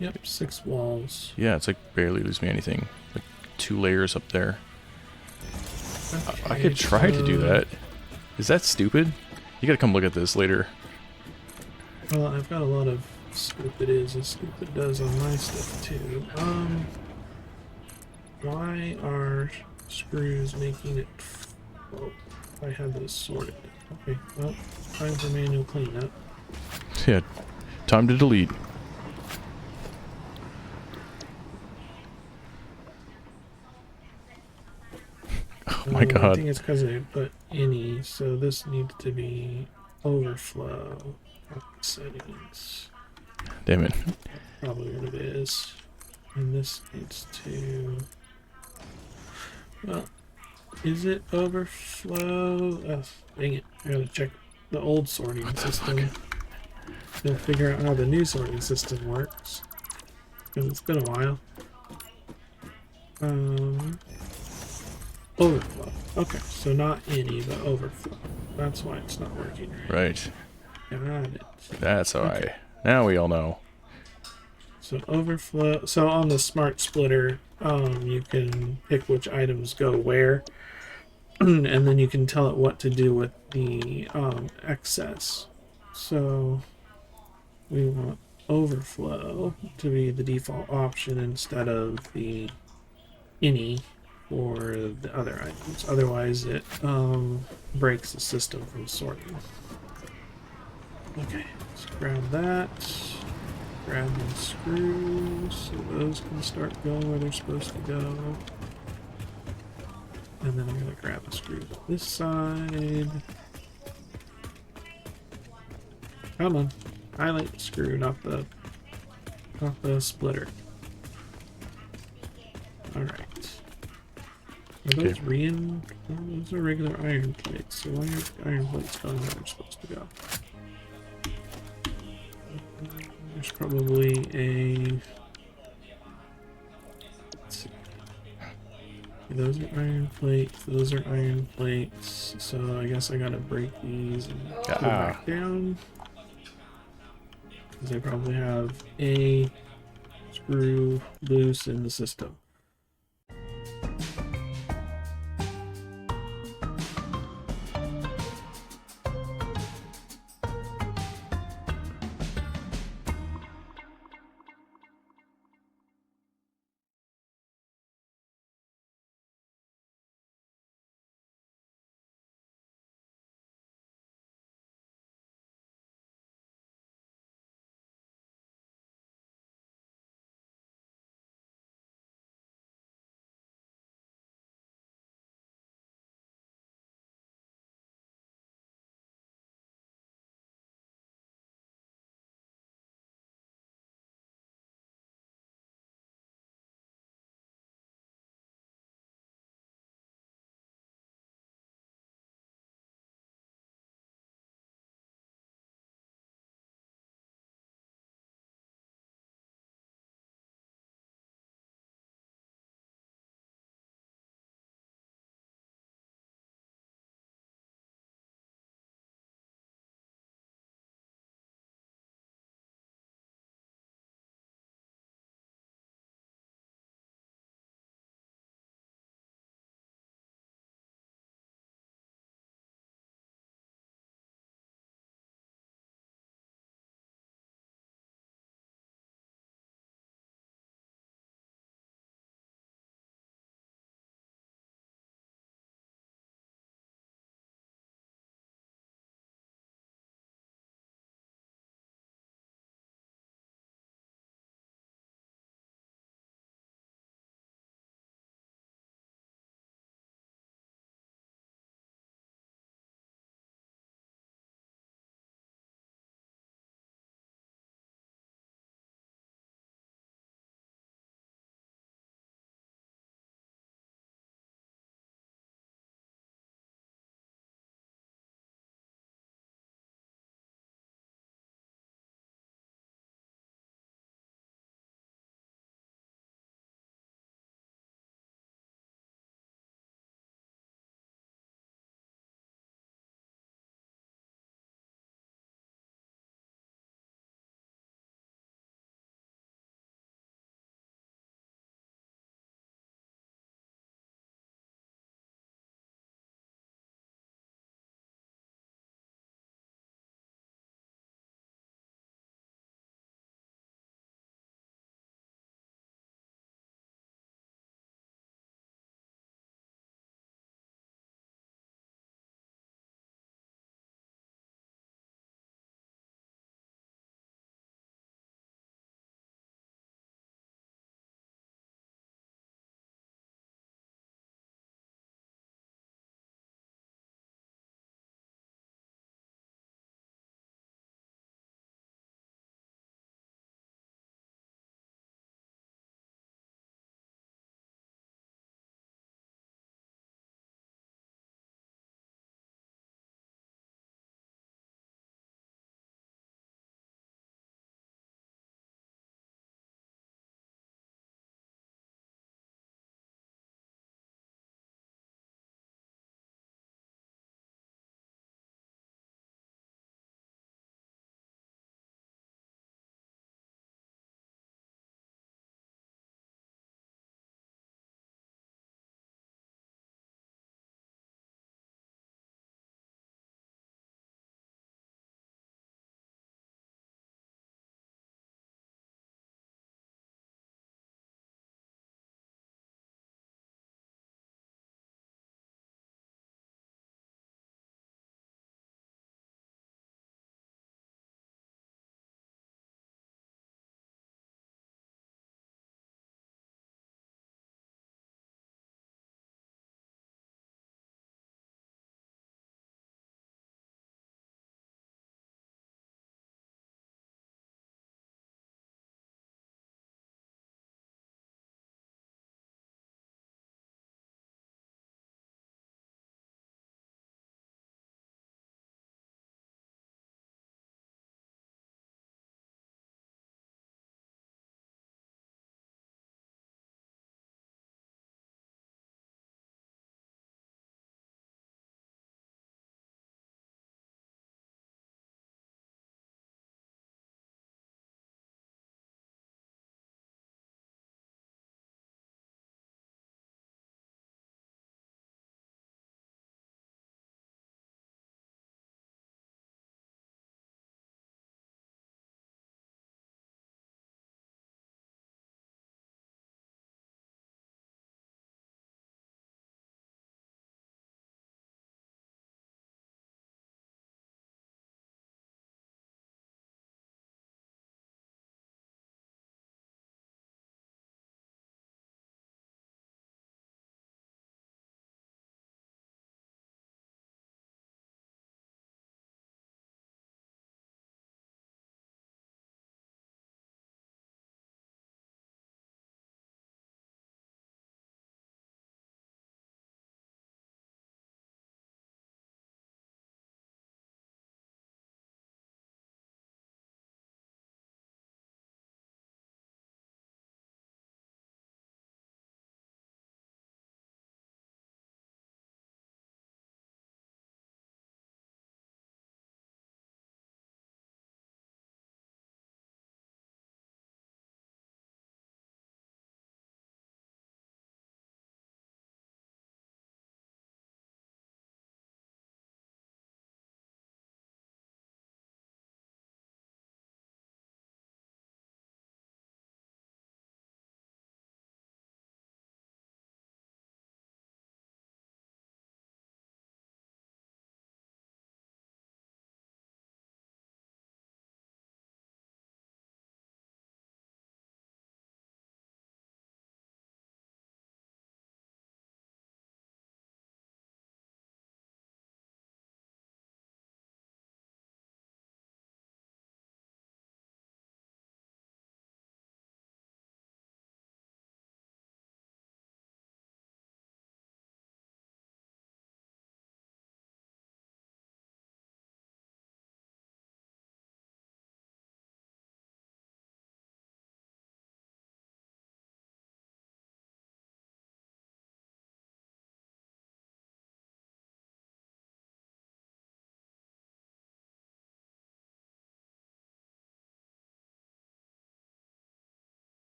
Speaker 1: Yep, 6 walls.
Speaker 2: Yeah, it's like barely lose me anything. Like 2 layers up there.
Speaker 1: Okay,
Speaker 2: I could try to do that. Is that stupid? You gotta come look at this later.
Speaker 1: Well, I've got a lot of stupid is and stupid does on my stuff too. Why are screws making it? Oh, I had those sorted. Okay, well, time for manual cleanup.
Speaker 2: Yeah, time to delete. Oh my
Speaker 1: I
Speaker 2: god.
Speaker 1: think it's because I put any, so this needs to be overflow settings.
Speaker 2: Damn it.
Speaker 1: Probably what it is. And this needs to. Well, is it overflow? Oh, dang it. I gotta check the old sorting system to figure out how the new sorting system works. Because it's been a while. Overflow. Okay, so not any, but overflow. That's why it's not working right.
Speaker 2: Right.
Speaker 1: Got it.
Speaker 2: That's alright. Now we all know.
Speaker 1: So overflow. So on the smart splitter, you can pick which items go where, and then you can tell it what to do with the excess. So we want overflow to be the default option instead of the any for the other items. Otherwise, it breaks the system from sorting. Okay, let's grab that. Grab these screws so those can start going where they're supposed to go. And then I'm going to grab a screw this side. Come on. Highlight the screw, not the splitter. Alright. Are those
Speaker 2: Okay.
Speaker 1: those are regular iron plates, so why are iron plates going where they're supposed to go? There's probably a. Let's see. Those are iron plates. Those are iron plates. So I guess I gotta break these and put them back down. Because I probably have a screw loose in the system.